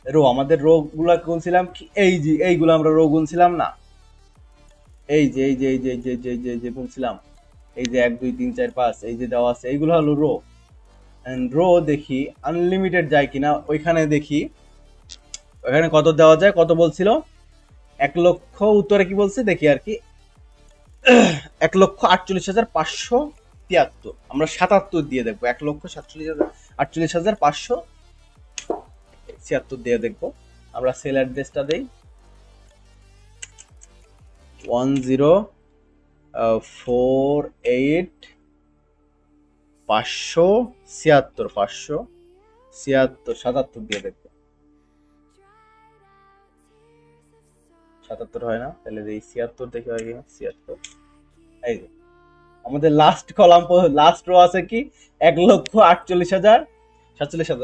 রো, আমাদের রো গুলা গুনছিলাম কি, এই যে এইগুলো আমরা রো গুনছিলাম না, এই যে এই যে এই যে এই যে এই যে এই যে এই যে গুনছিলাম, এই যে 1 2 3 4 5, এই যে দেওয়া আছে, এইগুলো হলো রো। এন্ড রো দেখি আনলিমিটেড যায় কিনা, ওইখানে দেখি ওখানে কত দেওয়া যায়, কত বলছিল 1 লক্ষ, উত্তরে কি বলছে দেখি আর কি, 1,48,573। আমরা 77 দিয়ে দেখবো, 1,47,48,576 দিয়ে দেখবো। আমরা সেল অ্যাড্রেসটা দেই 1048 576 দিয়ে দেখবো। 77 হয় না, তাহলে এই 76 দেখে হয় কিনা, 76। এই যে আমাদের লাস্ট কলাম, লাস্ট রো আছে কি, 1,48,000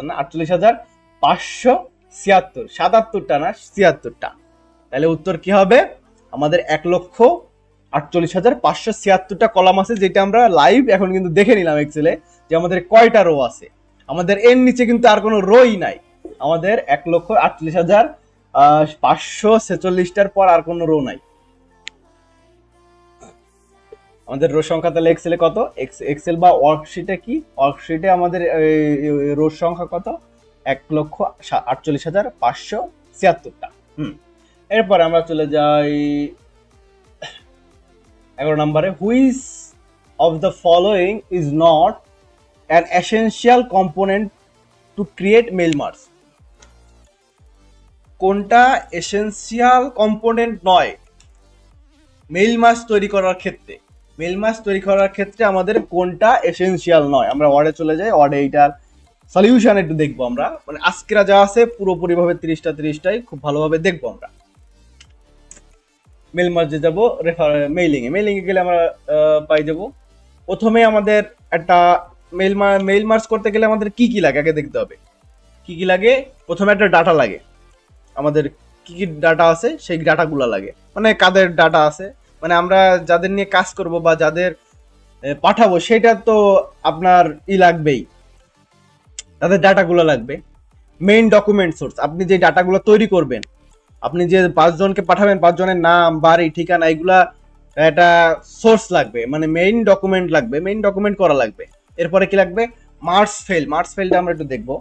না, 48,576, 77টা না 76টা। তাহলে উত্তর কি হবে, আমাদের 1,48,576টা কলাম আছে, যেটা আমরা লাইভ এখন কিন্তু দেখে নিলাম এক্সেলে, যে আমাদের কয়টা রো আছে। আমাদের এর নিচে কিন্তু আর কোনো রোই নাই, আমাদের 1,48,546টার পর আর কোনো রো নাই। আমাদের রো সংখ্যা তাহলে এক্সেলে কত, এক্সেল বা ওয়ার্কশিটে কি, ওয়ার্কশিটে আমাদের রো সংখ্যা কত, 1,48,576টা। এরপরে আমরা চলে যাই 11 নম্বরে, which of the following is not an essential component to create mail merge. কোনটা এসেনশিয়াল কম্পোনেন্ট নয় মেইল মার্কস তৈরি করার ক্ষেত্রে, মেইল মার্কস তৈরি করার ক্ষেত্রে আমাদের কোনটা এসেনশিয়াল নয়। আমরা ওয়ার্ডে চলে যাই, ওয়ার্ডে এইটার সলিউশন একটু দেখবো আমরা, মানে আজকেরা যা আছে পুরোপুরি ভাবে 30টাই খুব ভালোভাবে দেখবো আমরা। মেইল মার্জে যাব, মেইলিং এ গেলে আমরা পাই যাব। প্রথমে আমাদের একটা মেইল মার্জ করতে গেলে আমাদের কি কি লাগে আগে দেখতে হবে। কি কি লাগে, প্রথমে একটা ডাটা লাগে, আমাদের কি কি ডাটা আছে সেই ডাটাগুলো লাগে, মানে কাদের ডাটা আছে, মানে আমরা যাদের নিয়ে কাজ করব বা যাদের পাঠাবো সেটা তো আপনার লাগবেই, তাদের ডাটাগুলো লাগবে। মেইন ডকুমেন্ট সোর্স, আপনি যে ডাটাগুলো তৈরি করবেন, আপনি যে 5 জনকে পাঠাবেন, 5 জনের নাম, বাড়ি, ঠিকানা, এগুলা একটা সোর্স লাগবে, মানে মেইন ডকুমেন্ট লাগবে, মেইন ডকুমেন্ট করা লাগবে। এরপরে কি লাগবে, মার্কস ফেলটা আমরা একটু দেখবো।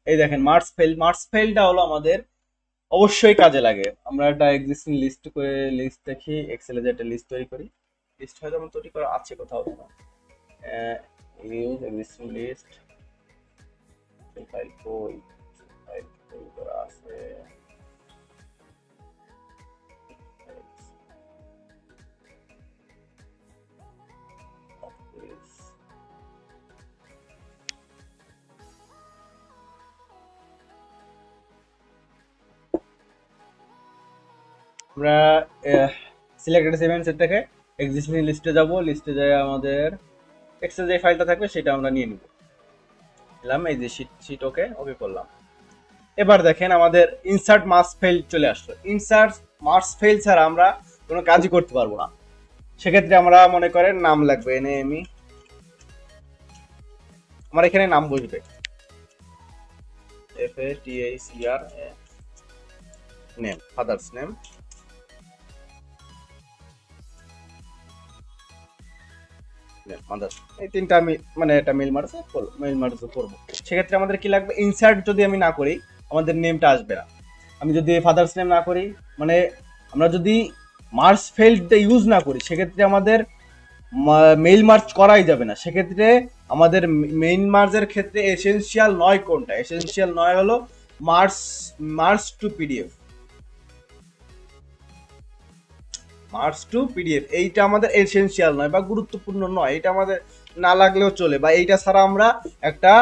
এই দেখেন মার্কস ফেলটা হলো আমাদের অবশ্যই কাজে লাগে। আমরা একটা এক্সিস্টিং লিস্ট দেখি, এক্সেলে যে একটা লিস্ট তৈরি করি, লিস্ট হয়তো আমার তৈরি করা আছে কোথাও, ইউজ এক্সিস্টিং লিস্ট, ফাইল তৈরি করা আছে, আমরা সিলেক্টেড ইভেন্টস থেকে এক্সিস্টিং লিস্টে যাব, লিস্টে যাই আমাদের এক্সেল যে ফাইলটা থাকবে সেটা আমরা নিয়ে নিব, নিলাম, এই যে শিট ওকে করলাম। এবার দেখেন আমাদের ইনসার্ট মার্কস ফেল চলে আসলো। ইনসার্ট মার্কস ফেল ছাড়া আমরা কোনো কাজই করতে পারবো না। সেক্ষেত্রে আমরা মনে করেন নাম লাগবে, এনএমই, আমার এখানে নাম বসবে FATHER name, father's name, mother, এই তিনটা আমি মানে এটা মেইল মার্জে করবো। সেক্ষেত্রে আমাদের কি লাগবে, ইনসার্ট যদি আমি না করি আমাদের নেমটা আসবে না। আমি যদি ফাদার্স নেম না করি, মানে আমরা যদি মার্জ ফেল্ডটা ইউজ না করি, সেক্ষেত্রে আমাদের মেইল মার্জ করাই যাবে না। সেক্ষেত্রে আমাদের মেইন মার্জের ক্ষেত্রে এসেনশিয়াল নয় কোনটা, এসেনশিয়াল নয় হলো merge two PDF, merge two PDF এইটা আমাদের এসেনশিয়াল নয় বা গুরুত্বপূর্ণ নয়, এটা আমাদের না লাগলেও চলে, বা এইটা ছাড়া আমরা একটা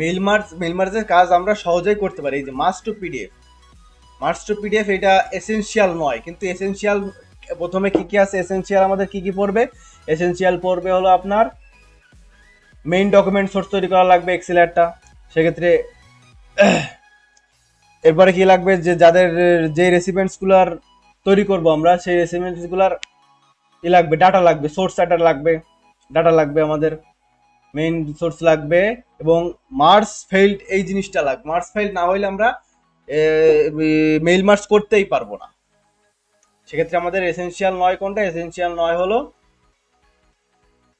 মেইল মার্জের কাজ আমরা সহজেই করতে পারি। এই যে মার্জ টু পিডিএফ এটা এসেনশিয়াল নয়, কিন্তু এসেনশিয়াল প্রথমে কি কি আছে, এসেনশিয়াল আমাদের কি কি পড়বে, এসেনশিয়াল পড়বে হলো আপনার মেইন ডকুমেন্ট সোর্স তৈরি করা লাগবে এক্সেল একটা, সেক্ষেত্রে এরপরে কি লাগবে, যে যাদের যে রেসিপিয়েন্টসগুলার তৈরি করব আমরা, সেই রেসিপিয়েন্টসগুলার ই লাগবে, ডাটা লাগবে, সোর্স ডাটা লাগবে আমাদের, মেইন সোর্স লাগবে, এবং মার্জ ফেইল্ড এই জিনিসটা লাগবে। মার্জ ফেইল্ড না হইলে আমরা মেইল মার্জ করতেই পারবো না। সেক্ষেত্রে আমাদের এসেনশিয়াল নয় কোনটা, এসেনশিয়াল নয় হলো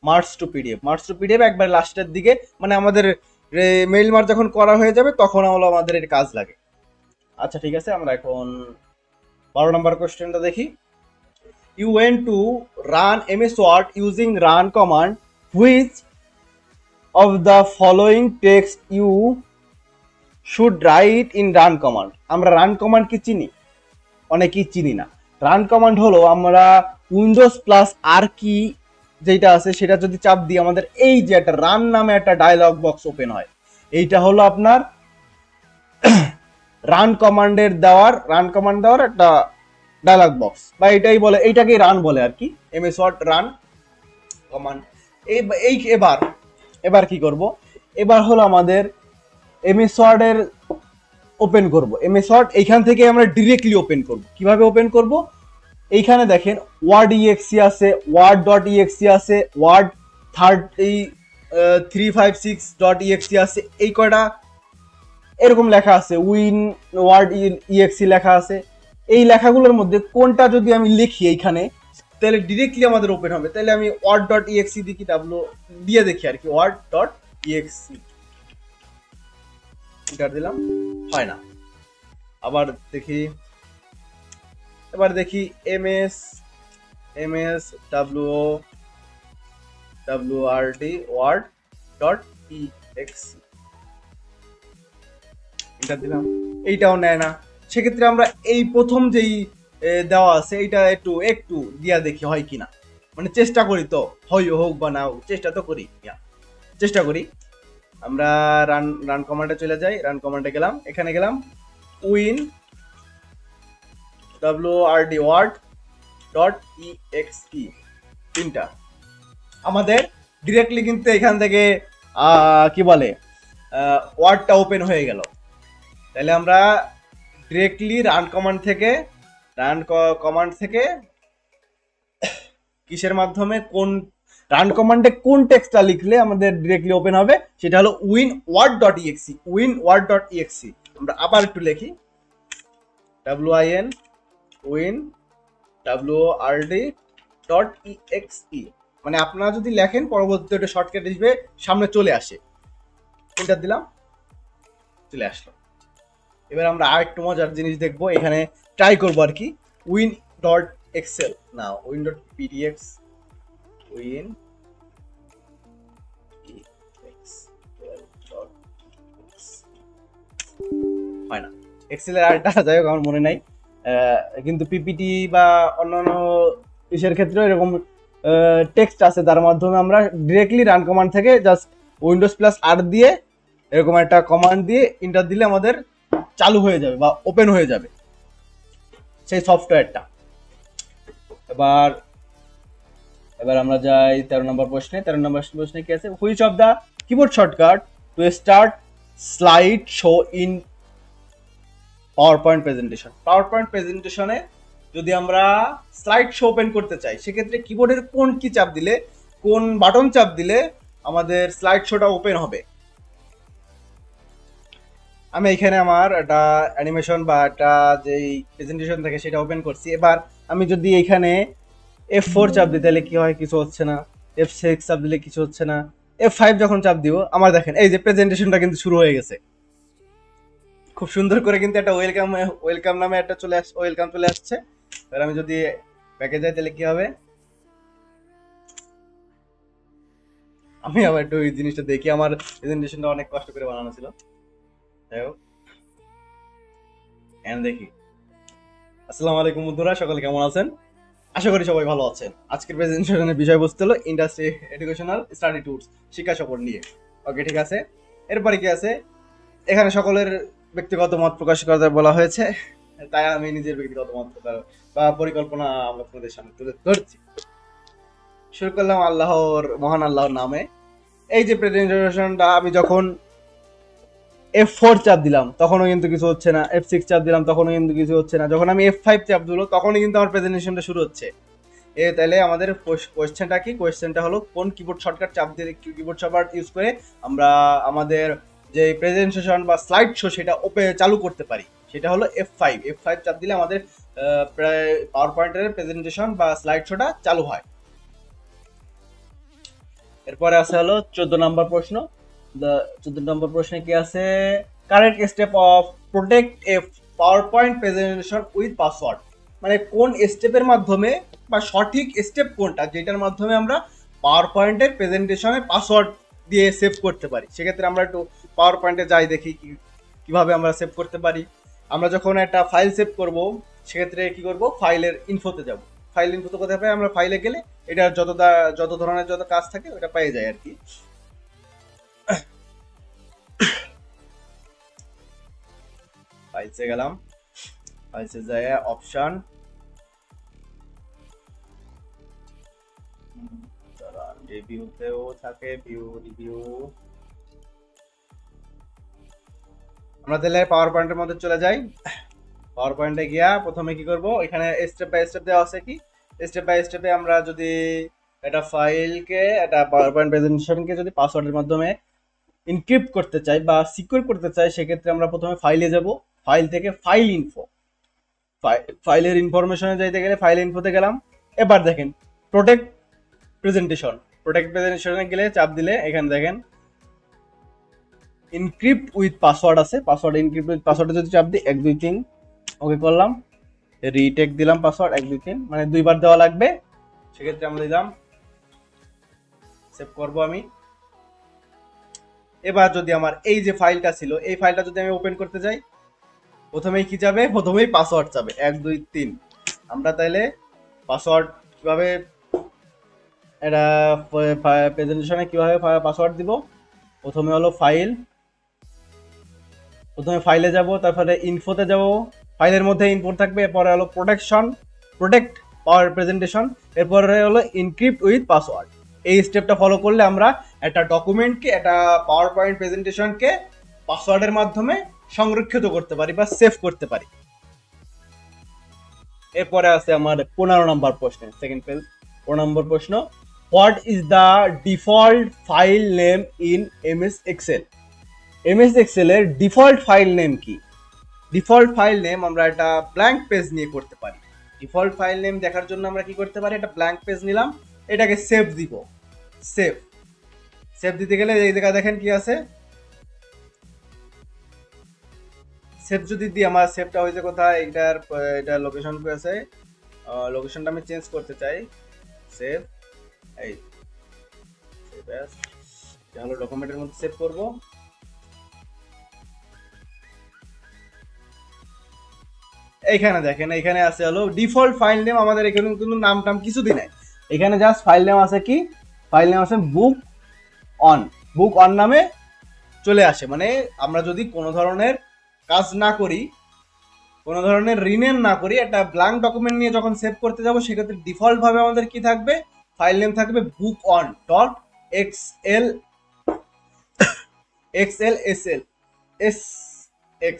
মার্জ টু পিডিএফ একবার লাস্টের দিকে, মানে আমাদের মেইল মার্জ যখন করা হয়ে যাবে তখন হলো আমাদের এর কাজ লাগে। আচ্ছা ঠিক আছে, আমরা এখন 12 নম্বর কোশ্চেনটা দেখি। You want to run MS Word using run command, which of the following text you should write in run command। আমরা রান কমান্ড কি চিনি, অনেকেই চিনি না। রান কমান্ড হলো আমরা উইন্ডোজ প্লাস আর কি যেটা আছে সেটা যদি চাপ দিই, আমাদের এই যে একটা রান নামে একটা ডায়লগ বক্স ওপেন হয়, এইটা হলো আপনার রান কমান্ড দেওয়ার একটা ডায়লগ বক্স, বা এটাই বলে, এইটাকেই রান বলে আর কি, MS Word রান কমান্ড। এই এবার কি করব, এবার হলো আমাদের MS Word এর ওপেন করব। MS Word এইখান থেকে আমরা ডিরেক্টলি ওপেন করব। কিভাবে ওপেন করব, এইখানে দেখেন ওয়ার্ড EXE আছে, word.exe আছে, ওয়ার্ড 356.exe আছে, এই কয়টা এরকম লেখা আছে, ওয়ার্ড EXE লেখা আছে। এই লেখাগুলোর মধ্যে কোনটা যদি আমি লিখি এইখানে, তাহলে ডিরেক্টলি আমাদের ওপেন হবে। তাহলে আমি word.exe দিয়ে কি দিয়ে দেখি আর কি, word.exe এন্টার দিলাম, হয় না। আবার দেখি, এবার দেখি ms word.exe এন্টার দিলাম, এইটাও নেয় না। সেক্ষেত্রে আমরা এই প্রথম যেই দেওয়া আছে এইটা একটু দিয়া দেখি হয় কিনা, মানে চেষ্টা করি, তো হোক বা না হোক চেষ্টা তো করি, চেষ্টা করি। আমরা রান কমান্ডে চলে যাই, রান কমান্ডে গেলাম, এখানে গেলাম word.exe তিনটা, আমাদের ডিরেক্টলি কিন্তু এখান থেকে কি বলে ওয়ার্ডটা ওপেন হয়ে গেল। তাহলে আমরা ডিরেক্টলি রান কমান্ড থেকে কিসের মাধ্যমে, কোন রান কমান্ডে কোন টেক্সটটা লিখলে আমাদের ডিরেক্টলি ওপেন হবে, সেটা হলো word.exe। আমরা আবার একটু লিখি word.exe, মানে আপনারা যদি লেখেন পরবর্তীতে ওটা শর্টকাট হিসেবে সামনে চলে আসে। এন্টার দিলাম, চলে আসলো। এবার আমরা আরেকটু মজার জিনিস দেখবো, এখানে ট্রাই করবো আর কি, win.excel না win.pdx, হয় না এক্সেলের আরেকটা, যাই হোক আমার মনে নাই, কিন্তু পিপিটি বা অন্যান্য ইসের ক্ষেত্রে এরকম টেক্সট আছে, তার মাধ্যমে আমরা ডিরেক্টলি রান কমান্ড থেকে জাস্ট উইন্ডোজ প্লাস আর দিয়ে এরকম একটা কমান্ড দিয়ে এন্টার দিলে আমাদের চালু হয়ে যাবে বা ওপেন হয়ে যাবে সেই সফটওয়্যারটা। এবার আমরা যাই 13 নম্বর প্রশ্নে। 13 নম্বর প্রশ্নে কি আছে, which of the keyboard shortcut to start slide show in PowerPoint প্রেজেন্টেশনে যদি আমরা স্লাইড শো ওপেন করতে চাই, সেক্ষেত্রে কিবোর্ডের কোন কি চাপ দিলে, কোন বাটন চাপ দিলে আমাদের স্লাইড শোটা ওপেন হবে। আমি এখানে আমার একটা অ্যানিমেশন বা একটা যেই প্রেজেন্টেশন থাকে সেটা ওপেন করছি। এবার আমি যদি এখানে F4 চাপ দিতে হলে কি হয়, কিছু হচ্ছে না। F6 চাপ দিলে কিছু হচ্ছে না। F5 যখন চাপ দিব, আমার দেখেন এই যে প্রেজেন্টেশনটা কিন্তু শুরু হয়ে গেছে। খুব সুন্দর করে কিন্তু একটা ওয়েলকাম নামে একটা ওয়েলকাম চলে আসছে। এবার আমি যদি ব্যাকে যাই তাহলে কি হবে, আমি আবার একটু এই জিনিসটা দেখি। আমার প্রেজেন্টেশনটা অনেক কষ্ট করে বানানো ছিল, যাই হোক দেখি। আসসালামু আলাইকুম বন্ধুরা, সকলে কেমন আছেন? আশা করি সবাই ভালো আছেন। আজকের প্রেজেন্টেশনের বিষয়বস্তু হলো ইন্ডাস্ট্রি এডুকেশনাল স্টাডি টুলস, শিক্ষা সফর নিয়ে। ওকে, ঠিক আছে। এরপরে কি আছে, এখানে সকলের ব্যক্তিগত মত প্রকাশ করতে বলা হয়েছে, তাই আমি নিজের ব্যক্তিগত মত বা পরিকল্পনা আপনাদের সামনে তুলে ধরছি। শুরু করলাম মহান আল্লাহর নামে। এই যে প্রেজেন্টেশনটা আমি যখন F4 চাপ দিলাম তখনও কিন্তু কিছু হচ্ছে না, F6 চাপ দিলাম তখনও কিন্তু কিছু হচ্ছে না, যখন আমি F5 চাপ দিল তখনই কিন্তু আমার প্রেজেন্টেশনটা শুরু হচ্ছে। তাহলে আমাদের কোয়েশ্চেনটা কি? কোয়েশ্চেনটা হলো কোন কিবোর্ড শর্টকাট চাপ দিয়ে, কিবোর্ড শর্টকাট ইউজ করে আমরা আমাদের যে প্রেজেন্টেশন বা স্লাইড শো সেটা চালু করতে পারি। সেটা হলো F5 চাপ দিলে আমাদের প্রায় পাওয়ার পয়েন্টের প্রেজেন্টেশন বা স্লাইড শোটা চালু হয়। এরপরে আছে হলো 14 নম্বর প্রশ্ন। 14 নম্বর প্রশ্নে কি আছে, correct step of protect A power point presentation with password. মানে কোন স্টেপের মাধ্যমে বা সঠিক স্টেপ কোনটা যেটার মাধ্যমে আমরা পাওয়ার পয়েন্টের প্রেজেন্টেশনের পাসওয়ার্ড দিয়ে সেভ করতে পারি। সেক্ষেত্রে আমরা একটু পাওয়ার পয়েন্টে যাই, দেখি কিভাবে আমরা সেভ করতে পারি। আমরা যখন একটা ফাইল সেভ করব সেক্ষেত্রে কি করব, ফাইলের ইনফোতে যাব। ফাইল ইনফোতে কোথায় পাই, আমরা ফাইলে গেলে এটার যত ধরনের যত কাজ থাকে ওটা পেয়ে যায় আর কি। ফাইলসে গেলাম, ফাইলসে যায় অপশন, রিভিউতেও থাকে রিভিউ। আমরা তাহলে পাওয়ার পয়েন্টের মধ্যে চলে যাই। পাওয়ার পয়েন্টে গিয়া প্রথমে কি করব, এখানে স্টেপ বাই স্টেপ দেওয়া আছে। কি স্টেপ বাই স্টেপে আমরা যদি একটা ফাইলকে, একটা পাওয়ার পয়েন্ট প্রেজেন্টেশনকে যদি পাসওয়ার্ডের মাধ্যমে ইনক্রিপ্ট করতে চাই বা সিকিউর করতে চাই, সেক্ষেত্রে আমরা প্রথমে ফাইলে যাব। ফাইল থেকে ফাইল ইনফো, ফাইলের ইনফরমেশনে যাইতে গেলে ফাইল ইনফোতে গেলাম। এবার দেখেন প্রোটেক্ট প্রেজেন্টেশনে গেলে চাপ দিলে এখানে দেখেন ইনক্রিপ্ট উইথ পাসওয়ার্ড আছে। ইনক্রিপ্ট উইথ পাসওয়ার্ডে যদি চাপ দিই 1 2 3 ওকে করলাম, রিটেক দিলাম পাসওয়ার্ড 1 2 3, মানে 2 বার দেওয়া লাগবে। সেক্ষেত্রে আমরা দিলাম, সেভ করব আমি। এবার যদি আমার এই যে ফাইলটা ছিল, এই ফাইলটা যদি আমি ওপেন করতে যাই, প্রথমেই কি যাবে, প্রথমেই পাসওয়ার্ড যাবে 1 2 3। আমরা তাইলে পাসওয়ার্ড কিভাবে, এটা প্রেজেন্টেশনে কিভাবে পাসওয়ার্ড দিব, প্রথমে হলো প্রথমে ফাইলে যাব, তারপরে ইনফোতে যাব। ফাইলের মধ্যে ইনফো থাকবে, এরপরে হলো প্রোটেক্ট পাওয়ার প্রেজেন্টেশন, এরপরে হলো ইনক্রিপ্ট উইথ পাসওয়ার্ড। এই স্টেপটা ফলো করলে আমরা একটা ডকুমেন্টকে, একটা পাওয়ার পয়েন্ট প্রেজেন্টেশনকে পাসওয়ার্ডের মাধ্যমে সংরক্ষিত করতে পারি বা সেভ করতে পারি। এরপরে আছে আমার 15 নম্বর প্রশ্ন, সেকেন্ড পেজ 15 নম্বর প্রশ্ন, what is the default file name in MS Excel? MS Excel এর ডিফল্ট ফাইল নেম কি? ডিফল্ট ফাইল নেম আমরা একটা ব্ল্যাঙ্ক পেজ নিয়ে করতে পারি। ডিফল্ট ফাইল নেম দেখার জন্য আমরা কি করতে পারি, একটা ব্ল্যাঙ্ক পেজ নিলাম, এটাকে সেভ দিব। সেভ দিতে গেলে এই জায়গায় দেখেন কি আছে, সেভ যদি দিই, আমার সেভটা হয়েছে কোথায়, এটা লোকেশন কি আছে, লোকেশনটা আমি চেঞ্জ করতে চাই। সেভ, এই সেভ অ্যাজ, এটা হলো ডকুমেন্টের মধ্যে সেভ করব। এইখানে দেখেন, এইখানে আছে হলো ডিফল্ট ফাইল নেম। আমাদের এখানে কোনো নাম টাম কিছুদিন নাই, এখানে জাস্ট ফাইল নেম আছে। কি ফাইল নেম আছে, বুক অন নামে চলে আসে। মানে আমরা যদি কোনো ধরনের কাজ না করি, কোনো ধরনের রিনেম না করি, একটা ব্ল্যাঙ্ক ডকুমেন্ট নিয়ে যখন সেভ করতে যাব, সেক্ষেত্রে ডিফল্ট ভাবে আমাদের কি থাকবে, ফাইল নেম থাকবে বুক অন ডট xlsx।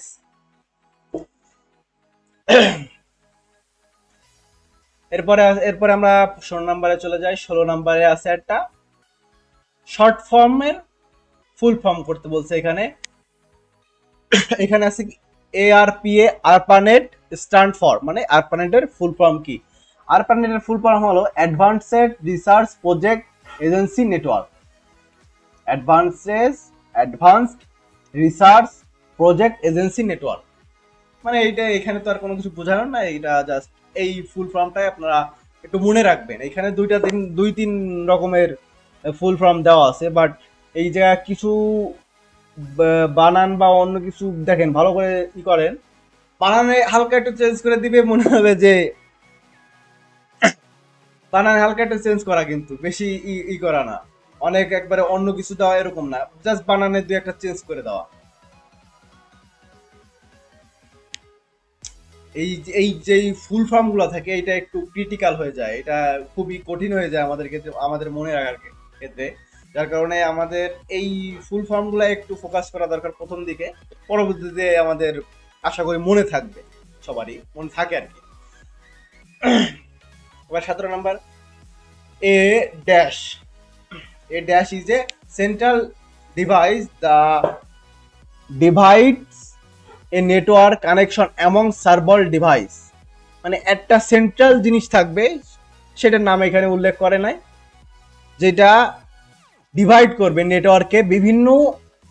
এরপরে আমরা 16 নম্বরে চলে যাই। 16 নম্বরে আছে একটা শর্ট ফর্মের ফুল ফর্ম করতে বলছে। এখানে আছে ARPA, আরপানেট স্ট্যান্ড ফর, মানে আরপানেটের ফুল ফর্ম কি? ARPANET এর ফুল ফর্ম হলো advanced research project agency network. Advanced research project agency network, মানে এইটা এখানে তো আর কোনো কিছু বোঝানোর না, এইটা জাস্ট এই ফুল ফর্মটাই আপনারা একটু মনে রাখবেন। এখানে দুই তিন রকমের ফুল ফর্ম দেওয়া আছে, বাট এই যে কিছু বানান বা অন্য কিছু দেখেন ভালো করে ই করেন, বানানে হালকা একটু চেঞ্জ করে দিবে, মনে হবে যে বানানে হালকা একটু চেঞ্জ করা, কিন্তু বেশি ই করা না, অনেক একবারে অন্য কিছু দেওয়া এরকম না, জাস্ট বানানে দুই একটা চেঞ্জ করে দেওয়া। এই যে ফুল ফর্ম গুলো থাকে এটা একটু ক্রিটিক্যাল হয়ে যায়, এটা খুবই কঠিন হয়ে যায় আমাদের ক্ষেত্রে, আমাদের মনে রাখার ক্ষেত্রে, যার কারণে আমাদের এই ফুল ফর্ম গুলো একটু ফোকাস করা দরকার প্রথম দিকে, পরবর্তীতে আমাদের আশা করি মনে থাকবে, সবারই মনে থাকে আর কি। এবার 17 number, a dash is a central device that divides a network connection among server device, মানে একটা সেন্ট্রাল জিনিস থাকবে, সেটার নাম এখানে উল্লেখ করে নাই, যেটা ডিভাইড করবে নেটওয়ার্কে বিভিন্ন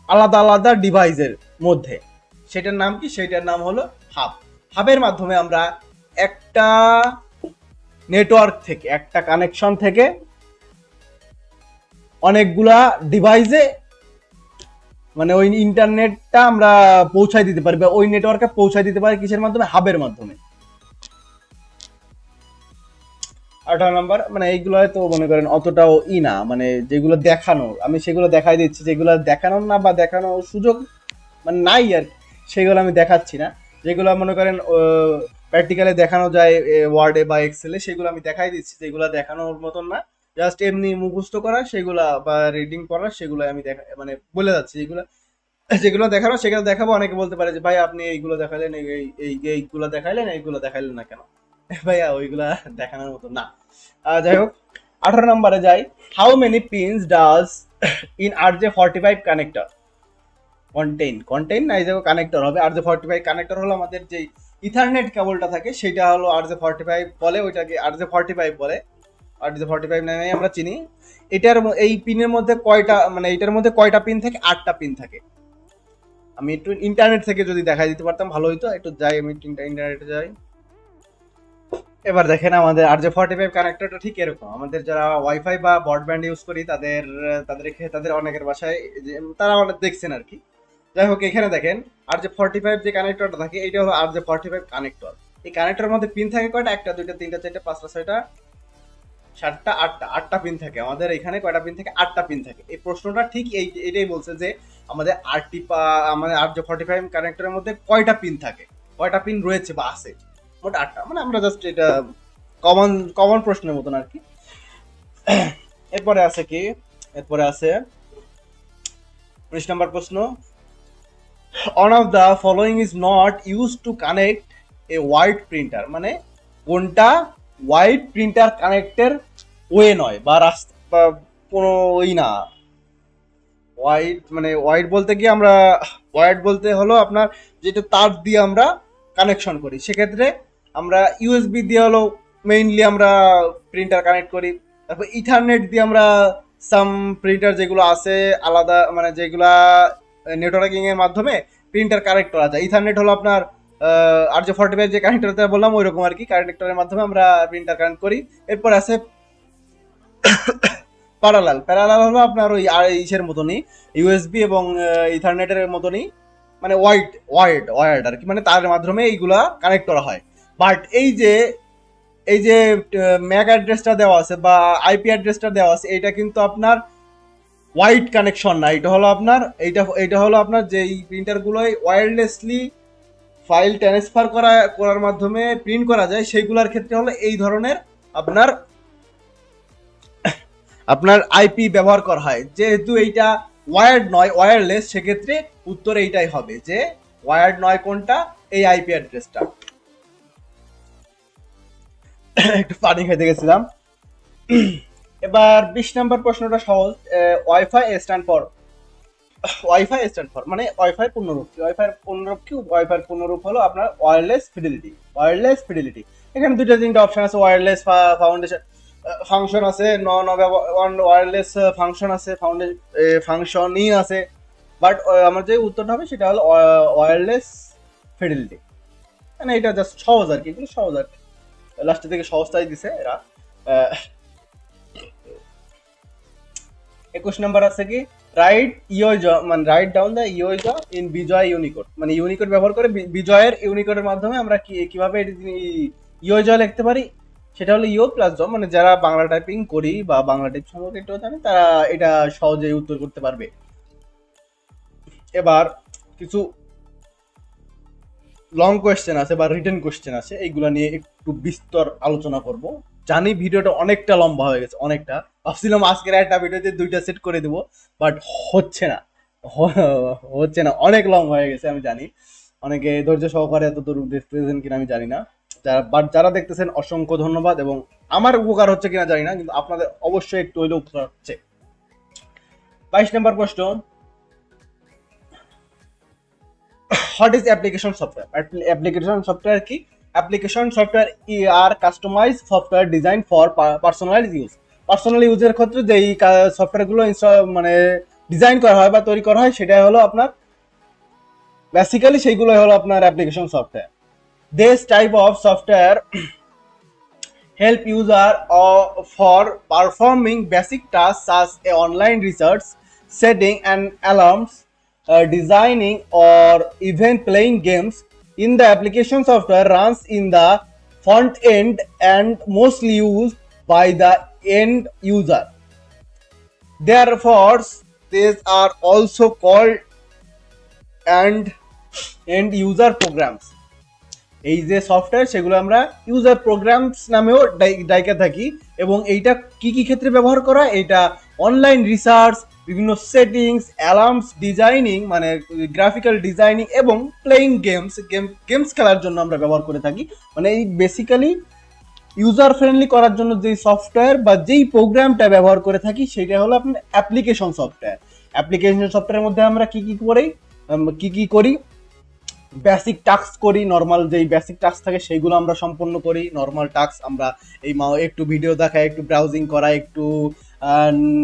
আলাদা আলাদা ডিভাইসের মধ্যে, সেটার নাম কি? সেটার নাম হলো হাব। হাবের মাধ্যমে আমরা একটা নেটওয়ার্ক থেকে, একটা কানেকশন থেকে অনেকগুলা ডিভাইসে, মানে ওই ইন্টারনেটটা আমরা পৌঁছায় দিতে পারি, বা ওই নেটওয়ার্কে পৌঁছায় দিতে পারি কিসের মাধ্যমে? হাবের মাধ্যমে। 18 নাম্বার, মানে এইগুলো হয়তো মনে করেন অতটাও না, মানে যেগুলো দেখানোর, আমি সেগুলো দেখাই দিচ্ছি, যেগুলো দেখানোর না বা দেখানোর সুযোগ মানে নাই আর সেগুলো আমি দেখাচ্ছি না, যেগুলো মনে করেন প্র্যাকটিক্যালি দেখানো যায় ওয়ার্ডে বা এক্সেলে, সেগুলো আমি দেখাই দিচ্ছি, যেগুলো দেখানোর মতন না, জাস্ট এমনি মুখস্থ করা সেগুলা বা রিডিং করা, সেগুলো আমি মানে বলে যাচ্ছি, যেগুলো দেখানো সেগুলো দেখাবো। অনেকে বলতে পারে যে ভাই আপনি এইগুলো দেখালেন, এইগুলো দেখাইলেন, এইগুলো দেখাইলেন না কেন? ভাইয়া ওইগুলা দেখানোর মতো না। যাই হোক, 18 নম্বরে যাই, how many pins does in RJ45 connector contain না, এই যে কানেক্টর হবে RJ45 কানেক্টর হলো আমাদের যে ইথারনেট কেবলটা থাকে, সেটা হলো RJ45 বলে, ওইটাকে RJ45 বলে, RJ45 নামে আমরা চিনি। এটার এই পিনের মধ্যে কয়টা, মানে এটার মধ্যে কয়টা পিন থাকে? 8টা পিন থাকে। আমি একটু ইন্টারনেট থেকে যদি দেখাই দিতে পারতাম ভালো হইতো, একটু যাই আমি ইন্টারনেটে যাই। এবার দেখেন আমাদের RJ45 কানেক্টরটা ঠিক এরকম, আমাদের যারা ওয়াইফাই বা ব্রডব্যান্ড ইউজ করি তাদের অনেকের বাসায় তারা অনেক দেখছেন আর কি। যাই হোক, এখানে দেখেন RJ45 যে কানেক্টরটা থাকে, এটা হলো RJ45 কানেক্টর। এই কানেক্টরের মধ্যে পিন থাকে কয়টা? 1টা 2টা 3টা 4টা 5টা 6টা 7টা 8টা পিন থাকে। আমাদের এখানে কয়টা পিন থাকে? 8টা পিন থাকে। এই প্রশ্নটা ঠিক এটাই বলছে যে আমাদের আমাদের RJ45 কানেক্টরের মধ্যে কয়টা পিন থাকে, কয়টা পিন রয়েছে বা আছে, মোট 8টা। মানে আমরা জাস্ট এটা কমন প্রশ্নের মতন আর কি। এরপরে আছে কি? এরপরে আছে 19 নম্বর প্রশ্ন, one of the following is not used to connect a white printer, মানে কোনটা হোয়াইট প্রিন্টার কানেক্টের ওয়ে নয় বা রাস্তা বা কোনো ওই না। হোয়াইট মানে হোয়াইট বলতে কি আমরা, হোয়াইট বলতে হলো আপনার যেটা তার দিয়ে আমরা কানেকশন করি, সেক্ষেত্রে আমরা ইউএসবি দিয়ে হলো মেইনলি আমরা প্রিন্টার কানেক্ট করি। তারপর ইথারনেট দিয়ে আমরা সাম প্রিন্টার যেগুলো আছে আলাদা, মানে যেগুলা নেটওয়ার্কিং এর মাধ্যমে প্রিন্টার কানেক্ট করা যায়। ইথারনেট হলো আপনার RJ45 যে কানেক্টরটা বললাম ওই রকম আর কি, কানেক্টরের মাধ্যমে আমরা প্রিন্টার কানেক্ট করি। এরপর আছে প্যারালাল হলো আপনার ওই ইসের মতনই, ইউএসবি এবং ইথারনেটের মতনই, মানে ওয়ার্ড আর কি, মানে তার মাধ্যমে এইগুলা কানেক্ট করা হয়। বাট এই যে ম্যাক অ্যাড্রেসটা দেওয়া আছে বা আইপি অ্যাড্রেসটা দেওয়া আছে, এটা কিন্তু আপনার হোয়াইট কানেকশন না, এটা হলো আপনার এইটা হলো আপনার যে প্রিন্টারগুলোই ওয়্যারলেসলি ফাইল ট্রান্সফার করার মাধ্যমে প্রিন্ট করা যায়, সেইগুলোর ক্ষেত্রে হলো এই ধরনের আপনার আইপি ব্যবহার করা হয়। যেহেতু এইটা ওয়্যার্ড নয়, ওয়্যারলেস, সেক্ষেত্রে উত্তর এইটাই হবে যে ওয়্যার্ড নয় কোনটা? এই আইপি অ্যাড্রেসটা। একটু পানি খেতে গেছিলাম। এবার 20 নম্বর প্রশ্নটা সহজ, wifi stand for wifi stand for মানে ওয়াইফাই পূর্ণরূপ কি, ওয়াইফাই পূর্ণরূপ হলো আপনার ওয়্যারলেস ফিডেলিটি। এখানে দুইটা তিনটা অপশন আছে, ওয়্যারলেস ফাউন্ডেশন ফাংশন আছে, নন ওয়্যারলেস ফাংশন আছে, ফাংশনই আছে, বাট আমার যে উত্তরটা হবে সেটা হলো ওয়্যারলেস ফিডেলিটি। মানে এটা জাস্ট সহজ আর কি, এগুলো সহজ আর কি, লাস্টের থেকে সহজটাই দিছে এরা। 21 নাম্বার আছে কি, রাইট মানে রাইট ডাউন দ্য ইওইজা ইন বিজয় ইউনিকোড, মানে ইউনিকোড ব্যবহার করে বিজয়ের ইউনিকোডের মাধ্যমে আমরা কিভাবে ইওইজা লিখতে পারি, সেটা হলো ইও প্লাস জ, মানে যারা বাংলা টাইপিং করি বা বাংলা টাইপ সম্পর্কে একটু জানে তারা এটা সহজেই উত্তর করতে পারবে। এবার কিছু লং কোয়েশ্চেন আছে বা রিটেন কোয়েশ্চেন আছে, এইগুলা নিয়ে একটু বিস্তর আলোচনা করব। জানি ভিডিওটা অনেকটা লম্বা হয়ে গেছে, অনেকটা, ভাবছিলাম আজকের একটা ভিডিওতে দুইটা সেট করে দেবো, বাট হচ্ছে না, অনেক লং হয়ে গেছে আমি জানি। অনেকে ধৈর্য সহকারে এত দূর দেখতেছেন কিনা আমি জানি না, যারা দেখতেছেন অসংখ্য ধন্যবাদ, এবং আমার উপকার হচ্ছে কিনা জানি না, কিন্তু আপনাদের অবশ্যই একটু হইলেও উপকার হচ্ছে। 22 নম্বর প্রশ্ন, what is application software? Application software কি? Application software are customized software designed for personal use. Personal ইউজের ক্ষেত্রে যে এই সফটওয়্যারগুলো মানে ডিজাইন করা হয় বা তৈরি করা হয় সেটা হলো আপনার বেসিক্যালি সেইগুলো হলো আপনার application software. This type of software help user for performing basic tasks such as online research, setting and alarms, designing or even playing games. In the application software runs in the front end and mostly used by the end user. Therefore, these are also called end user programs. এই যে সফটওয়্যার সেগুলো আমরা ইউজার প্রোগ্রামস নামেও ডাইকা থাকি, এবং এইটা কি কি ক্ষেত্রে ব্যবহার করা, এটা অনলাইন রিসার্চ, বিভিন্ন সেটিংস, অ্যালার্মস, ডিজাইনিং মানে গ্রাফিক্যাল ডিজাইনিং, এবং প্লেইং গেমস খেলার জন্য আমরা ব্যবহার করে থাকি। মানে এই বেসিক্যালি ইউজার ফ্রেন্ডলি করার জন্য যেই সফটওয়্যার বা যেই প্রোগ্রামটা ব্যবহার করে থাকি সেটা হলো আপনার অ্যাপ্লিকেশন সফটওয়্যার। অ্যাপ্লিকেশন সফটওয়্যারের মধ্যে আমরা কি কি করি, বেসিক টাস্ক করি, নর্মাল যেই বেসিক টাস্ক থাকে সেইগুলো আমরা সম্পন্ন করি। নর্মাল টাস্ক আমরা এই একটু ভিডিও দেখা, একটু ব্রাউজিং করা, একটু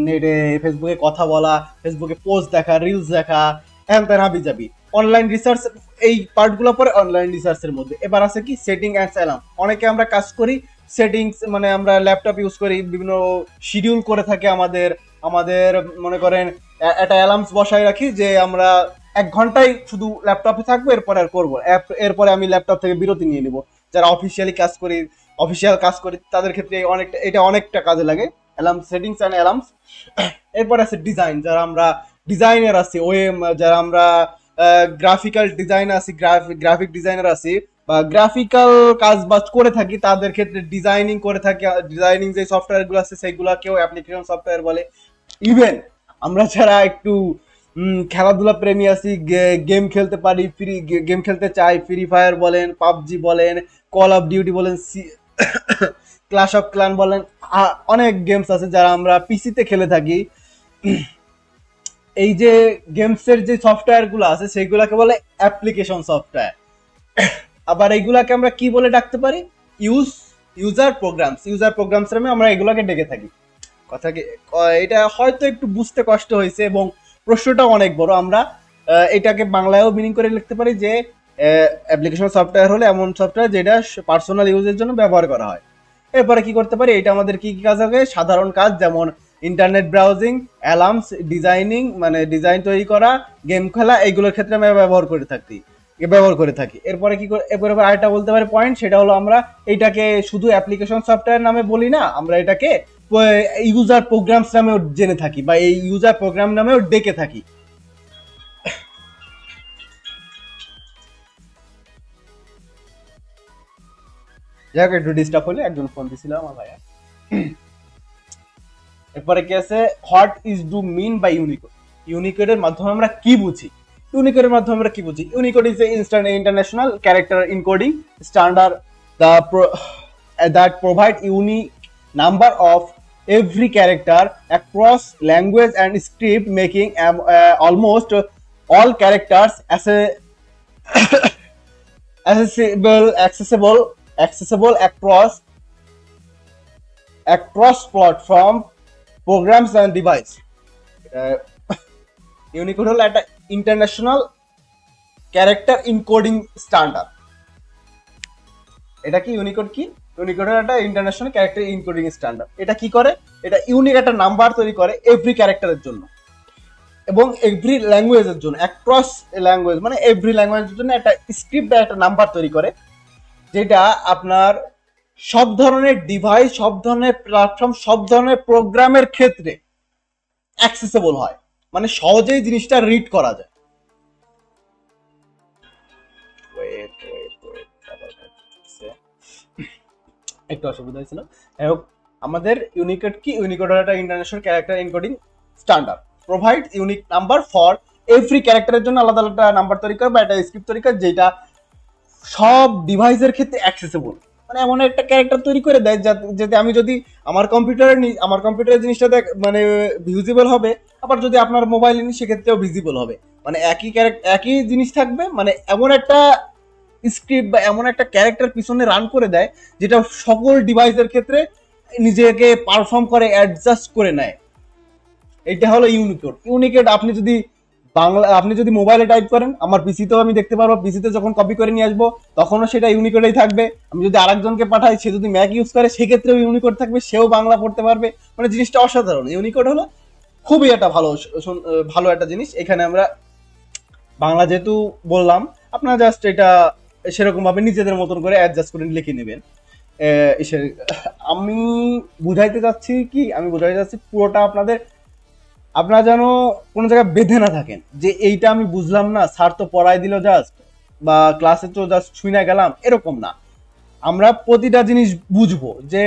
নেটে ফেসবুকে কথা বলা, ফেসবুকে পোস্ট দেখা, রিলস দেখা, হ্যান ত্যান হাবি যাবি। অনলাইন রিসার্চ এই পার্টগুলো পরে অনলাইন রিসার্চের মধ্যে। এবার আছে কি সেটিং অ্যান্ড অ্যালার্ম। অনেকে আমরা কাজ করি সেটিংস, মানে আমরা ল্যাপটপ ইউজ করি, বিভিন্ন শিডিউল করে থাকে আমাদের মনে করেন একটা অ্যালার্মস বসায় রাখি যে আমরা 1 ঘন্টায় শুধু ল্যাপটপে থাকবো, এরপরে আর করবো, এরপরে আমি ল্যাপটপ থেকে বিরতি নিয়ে নিব। যারা অফিসিয়াল কাজ করি তাদের ক্ষেত্রে এটা অনেকটা কাজে লাগে, অ্যালার্ম সেটিংস অ্যান্ড অ্যালার্মস। এরপর আছে ডিজাইন, যারা আমরা ডিজাইনার আছি, যারা আমরা গ্রাফিক্যাল ডিজাইনার আছি, গ্রাফিক ডিজাইনার আছি বা গ্রাফিক্যাল কাজ বাজ করে থাকি, তাদের ক্ষেত্রে ডিজাইনিং করে থাকি। ডিজাইনিং যে সফটওয়্যারগুলো আছে সেইগুলোকেও অ্যাপ্লিকেশন সফটওয়্যার বলে। ইভেন আমরা যারা একটু খেলাধুলা প্রেমী আছি, গেম খেলতে পারি, গেম খেলতে চাই, ফ্রি ফায়ার বলেন, পাবজি বলেন, কল অফ ডিউটি বলেন, ক্লাশ অফ ক্লান বলেন, অনেক গেমস আছে যারা আমরা পিসিতে খেলে থাকি। এই যে গেমসের যে সফটওয়্যারগুলো আছে সেইগুলোকে বলে অ্যাপ্লিকেশন সফটওয়্যার। আবার এইগুলাকে আমরা কি বলে ডাকতে পারি, ইউজার প্রোগ্রামস নামে আমরা এগুলোকে ডেকে থাকি। কথা কি এটা হয়তো একটু বুঝতে কষ্ট হয়েছে এবং প্রশ্নটা অনেক বড়। আমরা এটাকে বাংলায়ও মিনিং করে লিখতে পারি যে অ্যাপ্লিকেশন সফটওয়্যার হলো এমন সফটওয়্যার যেটা পার্সোনাল ইউজের জন্য ব্যবহার করা হয়। এরপরে কি করতে পারি, এটা আমাদের কি কি কাজ হবে, সাধারণ কাজ যেমন ইন্টারনেট ব্রাউজিং, অ্যালার্মস, ডিজাইনিং মানে ডিজাইন তৈরি করা, গেম খেলা, এইগুলোর ক্ষেত্রে আমরা ব্যবহার করে থাকি। এরপরে আরেকটা বলতে পারি পয়েন্ট, সেটা হলো আমরা এইটাকে শুধু অ্যাপ্লিকেশন সফটওয়্যার নামে বলি না, আমরা এটাকে ইউজার প্রোগ্রামস নামেও জেনে থাকি বা এই ইউজার প্রোগ্রাম নামেও ডেকে থাকি। যাই হোক, একটু ডিস্টার্ব হলে একজন ফোন দিছিল আমার ভাইয়া। এরপরে কি আছে, what is do mean by Unicode. ইউনিকোডের মাধ্যমে আমরা কি বুঝি? Unicode is international character encoding standard that provide unique number of every character across language and script, making almost all characters as a accessible across platform, programs and device. Unicode হলো একটা ইন্টারন্যাশনাল ক্যারেক্টার ইনকোডিং স্ট্যান্ডার্ড। এটা কি ইউনিকোড? কি ইউনিকোড হলো একটা ইন্টারন্যাশনাল ক্যারেক্টার ইনকোডিং স্ট্যান্ডার্ড। এটা কি করে? এটা ইউনিক একটা নাম্বার তৈরি করে এভরি ক্যারেক্টারের জন্য এবং এভরি ল্যাঙ্গুয়েজের জন্য, অ্যাক্রস ল্যাঙ্গুয়েজ মানে এভরি ল্যাঙ্গুয়েজের জন্য একটা স্ক্রিপ্ট বা একটা নাম্বার তৈরি করে, যেটা আপনার সব ধরনের ডিভাইস, সব ধরনের প্ল্যাটফর্ম, সব ধরনের প্রোগ্রামের ক্ষেত্রে অ্যাক্সেসেবল হয়, মানে সহজেই জিনিসটা রিড করা যায়। একটু অসুবিধা হয়েছিল। আমাদের ইউনিকোড কি? ইউনিকোড হলো একটা international character encoding standard, provide unique number for every ক্যারেক্টারের জন্য আলাদা আলাদা নাম্বার তৈরি করে বা একটা স্ক্রিপ্ট তৈরি করে, যেটা সব ডিভাইসের ক্ষেত্রে অ্যাক্সেসেবল। মানে এমন একটা ক্যারেক্টার তৈরি করে দেয় যাতে আমি যদি আমার কম্পিউটারের জিনিসটা মানে ভিজিবল হবে, আবার যদি আপনার মোবাইল নিই সেক্ষেত্রেও ভিজিবল হবে, মানে একই জিনিস থাকবে। মানে এমন একটা স্ক্রিপ্ট বা এমন একটা ক্যারেক্টার পিছনে রান করে দেয় যেটা সকল ডিভাইসের ক্ষেত্রে নিজেকে পারফর্ম করে, অ্যাডজাস্ট করে নেয়। এটা হলো ইউনিকোড। ইউনিকোড আপনি যদি মোবাইলে টাইপ করেন, আমার পিসিতেও আমি দেখতে পারবো, পিসিতে যখন কপি করে নিয়ে আসবো তখনও সেটা ইউনিকোডেই থাকবে। আমি যদি আরেকজনকে পাঠাই, সে যদি ম্যাক ইউজ করে সেক্ষেত্রেও ইউনিকোড থাকবে, সেও বাংলা পড়তে পারবে। মানে জিনিসটা অসাধারণ। ইউনিকোড হলো খুবই একটা ভালো একটা জিনিস। এখানে আমরা বাংলা যেহেতু বললাম, আপনারা জাস্ট এটা সেরকম ভাবে নিজেদের মতন করে অ্যাডজাস্ট করে লিখে নেবেন। আমি বুঝাইতে চাচ্ছি পুরোটা আপনারা যেন কোনো জায়গায় বেঁধে না থাকেন যে এইটা আমি বুঝলাম না, স্যার তো পড়াই দিল জাস্ট, বা ক্লাসে তো জাস্ট শুনে গেলাম, এরকম না। আমরা প্রতিটা জিনিস বুঝবো যে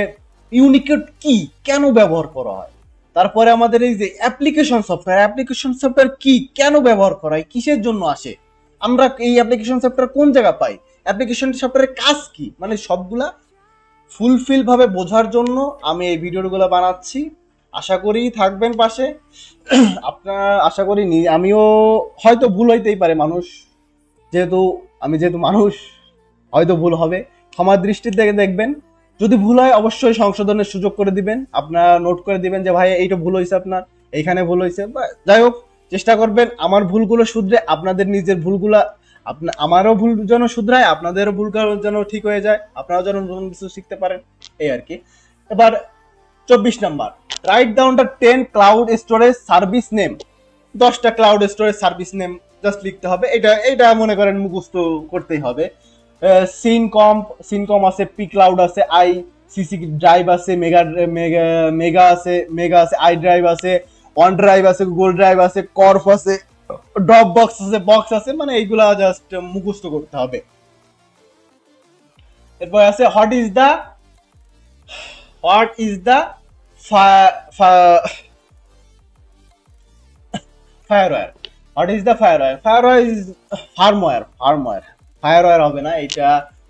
ইউনিকোড কি, কেন ব্যবহার করা হয়, তারপরে আমাদের এই যে অ্যাপ্লিকেশন সফটওয়্যার কি, কেন ব্যবহার করা হয়, কিসের জন্য আসে, আমরা এই অ্যাপ্লিকেশন সফটওয়্যার কোন জায়গা পাই, অ্যাপ্লিকেশন সফটওয়্যারের কাজ কি, মানে সবগুলা ফুলফিল ভাবে বোঝার জন্য আমি এই ভিডিওগুলো বানাচ্ছি। আশা করি থাকবেন পাশে। আশা করি আমিও হয়তো ভুল হইতেই পারে, যেহেতু মানুষ, হয়তো ভুল হবে, ক্ষমার দৃষ্টির দিকে দেখবেন। যদি ভুল হয় অবশ্যই সংশোধনের সুযোগ করে দিবেন, আপনারা নোট করে দিবেন যে ভাই এইটা ভুল হয়েছে, আপনার এইখানে ভুল হয়েছে, যাই হোক চেষ্টা করবেন আমার ভুলগুলো শুধরে আপনাদের নিজের ভুলগুলা, আমারও ভুল যেন শুধরায়, আপনাদেরও ভুল যেন ঠিক হয়ে যায়, আপনারাও যেন নতুন কিছু শিখতে পারেন, এই আর কি। এবার 24 নাম্বার, write down the 10 cloud storage service name. 10টা cloud storage service name just লিখতে হবে। এটা মনে করেন মুখস্থ করতেই হবে। সিনকম আছে, পি ক্লাউড আছে, আই সিসি ড্রাইভ আছে, মেগা আছে, আই ড্রাইভ আছে, ওয়ান ড্রাইভ আছে, গুগল ড্রাইভ আছে, কর্ফ আছে, ড্রপ বক্স আছে, মানে এইগুলা জাস্ট মুখস্থ করতে হবে। এরপর আছে what is the firewire. What is the firewire? Firewire is firewire হবে না, এটা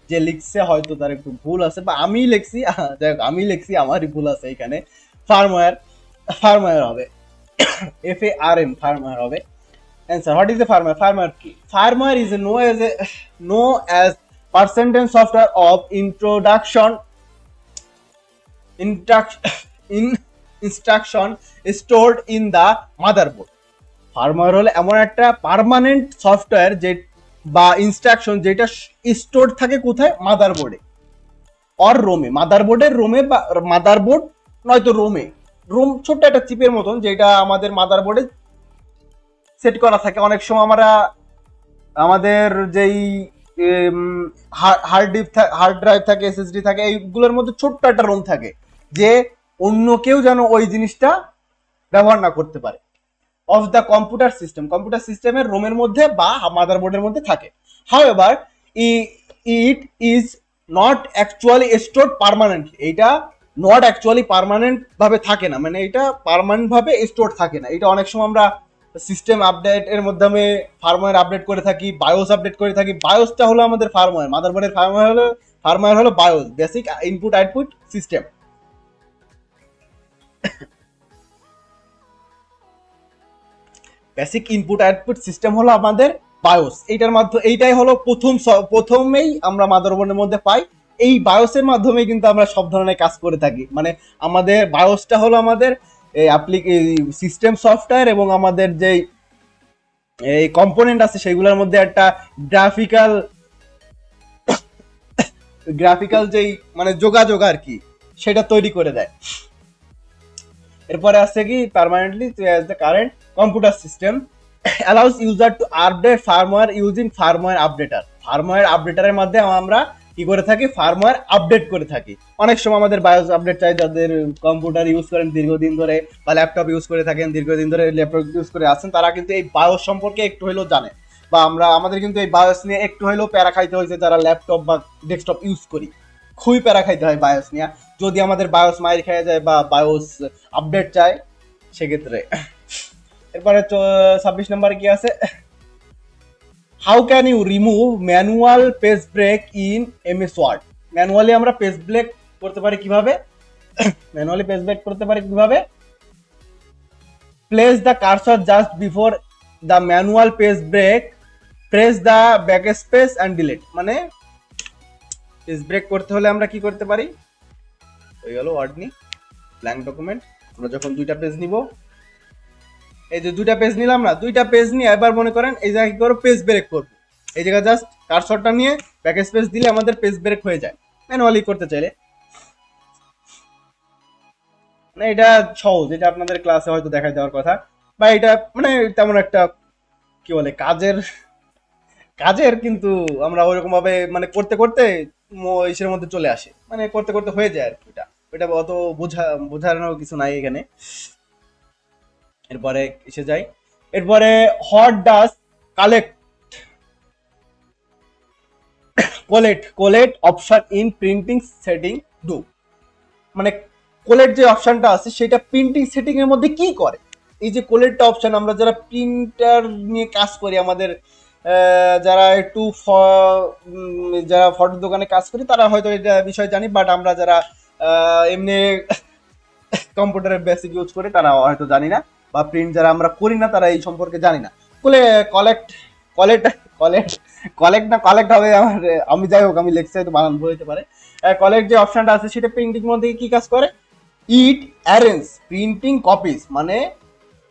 যে লিখছে হয়তো তার একটু ভুল আছে, বা আমি লিখছি, আমারই ভুল আছে এখানে। ফার্মওয়্যার হবে, FARM, ফার্মওয়্যার হবে answer. What is the firmware? Firmware কি? Firmware is known as percentage software of instruction stored in the motherboard. Firmware হলো এমন একটা পার্মানেন্ট সফটওয়্যার যে বা ইনস্ট্রাকশন যেটা স্টোর থাকে কোথায়? মাদারবোর্ডে অর রোমে। বা মাদারবোর্ড নয়তো রোম ছোট্ট একটা চিপের মতন, যেটা আমাদের মাদারবোর্ডে সেট করা থাকে। অনেক সময় আমাদের যেই হার্ড ড্রাইভ থাকে, SSD থাকে, এইগুলোর মধ্যে ছোট্ট একটা রোম থাকে, যে অন্য কেউ যেন ওই জিনিসটা ব্যবহার না করতে পারে। অফ দ্য কম্পিউটার সিস্টেমের রোমের মধ্যে বা মাদারবোর্ডের মধ্যে থাকে। However it is not actually stored permanently. এইটা নট অ্যাকচুয়ালি পার্মানেন্ট ভাবে থাকে না, মানে এটা পার্মানেন্ট ভাবে স্টোর থাকে না। এটা অনেক সময় আমরা সিস্টেম আপডেট এর মাধ্যমে ফার্মওয়্যার আপডেট করে থাকি, বায়োস আপডেট করে থাকি। বায়োসটা হলো আমাদের ফার্মওয়্যার, মাদারবোর্ডের ফার্মওয়্যার হলো bias, basic input output system. Basic input output system হলো আমাদের বায়োস। এইটার মাধ্যমে এইটাই হলো প্রথমেই আমরা মাদারবোর্ডের মধ্যে পাই। এই বায়োসের মাধ্যমে কিন্তু আমরা সব ধরনের কাজ করে থাকি। মানে আমাদের বায়োসটা হলো আমাদের সিস্টেম সফটওয়্যার এবং আমাদের যেই এই কম্পোনেন্ট আছে সেগুলোর মধ্যে একটা গ্রাফিক্যাল যেই মানে যোগাযোগ আর কি সেটা তৈরি করে দেয়। এরপরে আছে কি permanently as the current computer system allows user to update firmware using firmware updater। Firmware আপডেটারের মাধ্যমে আমরা কি করে থাকি, ফার্মওয়্যার আপডেট করে থাকি। অনেক সময় আমাদের বায়োস আপডেট চাই, যাদের কম্পিউটার ইউজ করেন দীর্ঘদিন ধরে বা ল্যাপটপ ইউজ করে থাকেন দীর্ঘদিন ধরে, ল্যাপটপ ইউজ করে আছেন, তারা কিন্তু এই বায়োস সম্পর্কে একটু হলেও জানে। বা আমাদের কিন্তু এই বায়োস নিয়ে একটু হলেও প্যারা খাইতে হয়েছে যারা ল্যাপটপ বা ডেস্কটপ ইউজ করি। খুবই প্যারা খাইতে হয় বায়োস নিয়ে, যদি আমাদের বায়োস মাইর খেয়ে যায় বা বায়োস আপডেট চায় সেক্ষেত্রে। এরপরে 26 নম্বরে কি আছে, how can you remove manual page break in MS Word. Manually আমরা পেজ ব্রেক করতে পারি কিভাবে, ম্যানুয়ালি পেজ ব্রেক করতে পারি কিভাবে, place the cursor just before the manual page break, press the backspace and delete. মানে পেজ ব্রেক করতে হলে আমরা কি করতে পারি, হয়ে গেল ওয়ার্ড নি ব্ল্যাঙ্ক ডকুমেন্ট। আমরা যখন দুইটা পেজ নিব, এই যে দুইটা পেজ নিলাম না, দুইটা পেজ নিয়ে এবার মনে করেন এই জায়গায় কি করো, পেজ ব্রেক করবো। এই জায়গায় জাস্ট কার্সরটা নিয়ে ব্যাক স্পেস দিলে আমাদের পেজ ব্রেক হয়ে যায় ম্যানুয়ালি করতে চাইলে। মানে এটা সহজ, এটা আপনাদের ক্লাসে হয়তো দেখাই দেওয়ার কথা, বা এটা মানে তেমন একটা কি বলে কাজের কিন্তু আমরা ওইরকম ভাবে মানে করতে করতে ইসের মধ্যে চলে আসে, মানে করতে করতে হয়ে যায় আর কি। এটা অত বোঝানোর কিছু নাই এখানে। এরপরে এসে যাই, এরপরে what does collate option in printing setting do. মানে কোলেট যে অপশনটা আছে সেটা প্রিন্টিং সেটিং এর মধ্যে কি করে। এই যে কোলেটটা অপশন, আমরা যারা প্রিন্টার নিয়ে কাজ করি, আমাদের যারা একটু যারা ফটোর দোকানে কাজ করি তারা হয়তো এটা বিষয় জানি, বাট আমরা যারা এমনি কম্পিউটারের বেসিক ইউজ করি তারা হয়তো জানি না, বা প্রিন্ট যারা আমরা করি না তারা এই সম্পর্কে জানি না। কালেক্ট হবে আমার, আমি যাই হোক আমি লেখছি হয়তো বানান ভুল হতে পারে। কালেক্ট যে অপশনটা আছে সেটা প্রিন্টিং মধ্যে কি কাজ করে, ইট অ্যারেঞ্জ প্রিন্টিং কপিজ। মানে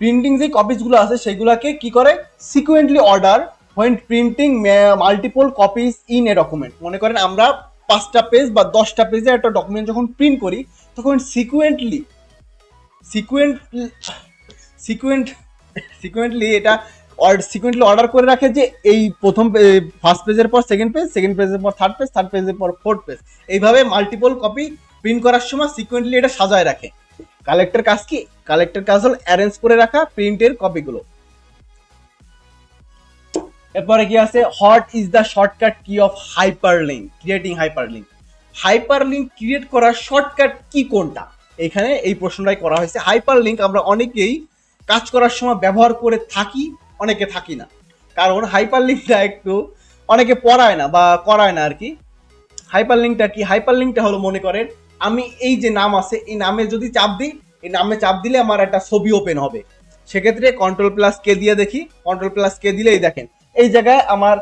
প্রিন্টিং যে কপিজ গুলো আছে সেগুলোকে কি করে, sequentially order when printing multiple copies in a document. মনে করেন আমরা 5টা পেজ বা 10টা পেজে একটা ডকুমেন্ট যখন প্রিন্ট করি তখন সিকুয়েন্টলি এটা সিকুয়েন্টলি অর্ডার করে রাখে যে এই প্রথম ফার্স্ট পেজের পর সেকেন্ড পেজের পর থার্ড পেজের পর ফোর্থ পেজ, এইভাবে মাল্টিপল কপি প্রিন্ট করার সময় সিকুয়েন্টলি এটা সাজায় রাখে। কালেক্টর কাজ কি, কালেক্টর কাজ হলো অ্যারেঞ্জ করে রাখা প্রিন্টের কপিগুলো। এরপরে কি আছে, what is the shortcut key of hyperlink, creating hyperlink create করার শর্টকাট কি কোনটা, এখানে এই প্রশ্নটাই করা হয়েছে। হাইপারলিংক আমরা অনেকেই কাজ করার সময় ব্যবহার করে থাকি, অনেকে থাকি না, কারণ হাইপারলিংকটা একটু অনেকে পড়ায় না বা করায় না আর কি। হাইপারলিংকটা কি, হাইপারলিংকটা হলো মনে করেন আমি এই যে নাম আছে এই নামে যদি চাপ দিই, এই নামে চাপ দিলে আমার একটা ছবি ওপেন হবে। সেক্ষেত্রে কন্ট্রোল+K দিয়ে দেখি, কন্ট্রোল+K দিলেই দেখেন এই জায়গায় আমার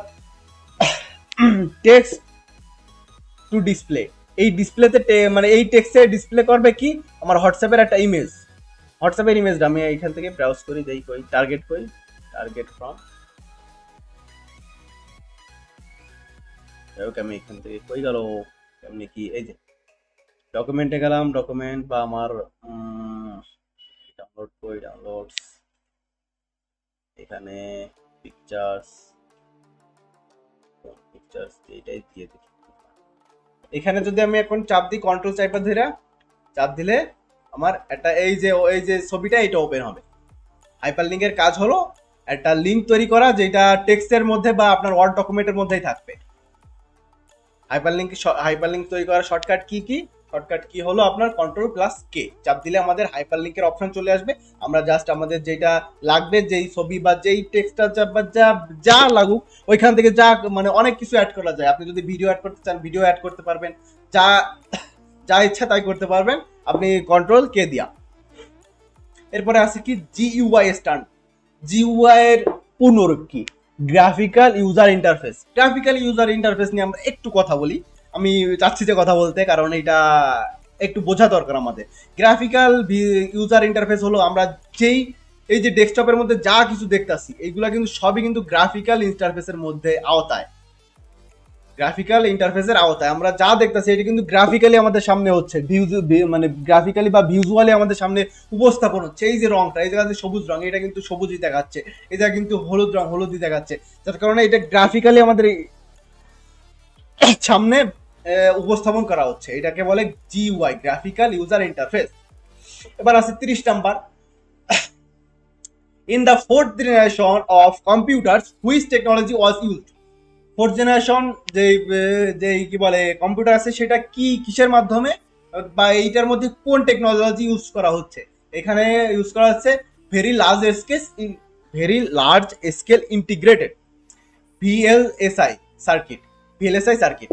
টেক্সট টু ডিসপ্লে, এই ডিসপ্লেতে মানে এই টেক্সটে ডিসপ্লে করবে কি আমার হোয়াটসঅ্যাপের একটা ইমেজ, হোয়াটসঅ্যাপের ইমেজটা আমি এইখান থেকে ব্রাউজ করি, দেই কই টার্গেট ফ্রম, ওকে আমি এখান থেকে কই গেল এমনি কি, এই যে ডকুমেন্টে গেলাম, ডকুমেন্ট বা আমার ডাউনলোডস, এখানে পিকচার্স এইটাই দিয়ে দিই। এখানে যদি আমি এখন চাপ দিই, কন্ট্রোল চাপ দিলে আমার একটা এই যে ছবিটা এটা ওপেন হবে। হাইপারলিংকের কাজ হলো একটা লিংক তৈরি করা যেটা টেক্সটের মধ্যে বা আপনার ওয়ার্ড ডকুমেন্টের মধ্যেই থাকবে। হাইপারলিংক তৈরি করার শর্টকাট কি হলো আপনার কন্ট্রোল+K চাপ দিলে আমাদের হাইপারলিংকের অপশন চলে আসবে। আমরা জাস্ট আমাদের যেটা লাগবে, যেই ছবি বা যেই টেক্সটটা যা লাগুক ওইখান থেকে যা মানে অনেক কিছু অ্যাড করা যায়। আপনি যদি ভিডিও অ্যাড করতে চান ভিডিও অ্যাড করতে পারবেন, যা ইচ্ছা তাই করতে পারবেন আপনি কন্ট্রোল+K দিয়া। এরপরে আছে কি জিইউআই স্ট্যান্ড। জিইউআই এর পুনরূপ কি? Graphical user interface. Graphical user interface নিয়ে আমরা একটু কথা বলি, আমি চাচ্ছি যে কথা বলতে, কারণ এটা একটু বোঝা দরকার আমাদের। গ্রাফিক্যাল ইউজার ইন্টারফেস হলো আমরা যেই এই যে ডেস্কটপের মধ্যে যা কিছু দেখতাছি এইগুলা কিন্তু সবই কিন্তু গ্রাফিক্যাল ইন্টারফেসের মধ্যে আওতায়। গ্রাফিক্যাল ইন্টারফেসের আওতায় আমরা যা দেখতাছি এটা কিন্তু গ্রাফিক্যালি আমাদের সামনে হচ্ছে, মানে গ্রাফিক্যালি বা ভিজুয়ালি আমাদের সামনে উপস্থাপন হচ্ছে। এই যে রংটা, এই জায়গাতে সবুজ রং, এটা কিন্তু সবুজই দেখাচ্ছে, এই জায়গা কিন্তু হলুদ রং হলুদই দেখাচ্ছে, যার কারণে এটা গ্রাফিক্যালি আমাদের সামনে উপস্থাপন করা হচ্ছে। এটাকে বলে জিইউআই, গ্রাফিক্যাল ইউজার ইন্টারফেস। এবার আছে 30 number. In the fourth generation of computers which technology was used. Fourth generation যে কি বলে কম্পিউটার আছে সেটা কি কিসের মাধ্যমে বা এইটার মধ্যে কোন টেকনোলজি ইউজ করা হচ্ছে? এখানে ইউজ করা হচ্ছে very large scale integrated VLSI circuit. VLSI circuit,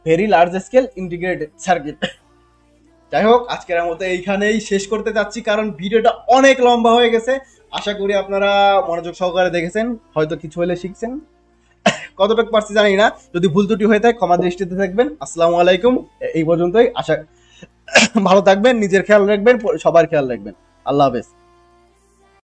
very large scale integrated circuit. যাই হোক, আজকের মতো এইখানেই শেষ করতে চাচ্ছি, কারণ ভিডিওটা অনেক লম্বা হয়ে গেছে। আশা করি আপনারা মনোযোগ সহকারে দেখেছেন, হয়তো কিছু হলে শিখছেন। কতটুকু পারছি জানি না, যদি ভুল ত্রুটি হয়ে থাকে ক্ষমা দৃষ্টিতে থাকবেন। আসসালামু আলাইকুম, এই পর্যন্তই। আশা ভালো থাকবেন, নিজের খেয়াল রাখবেন, সবার খেয়াল রাখবেন। আল্লাহ হাফেজ।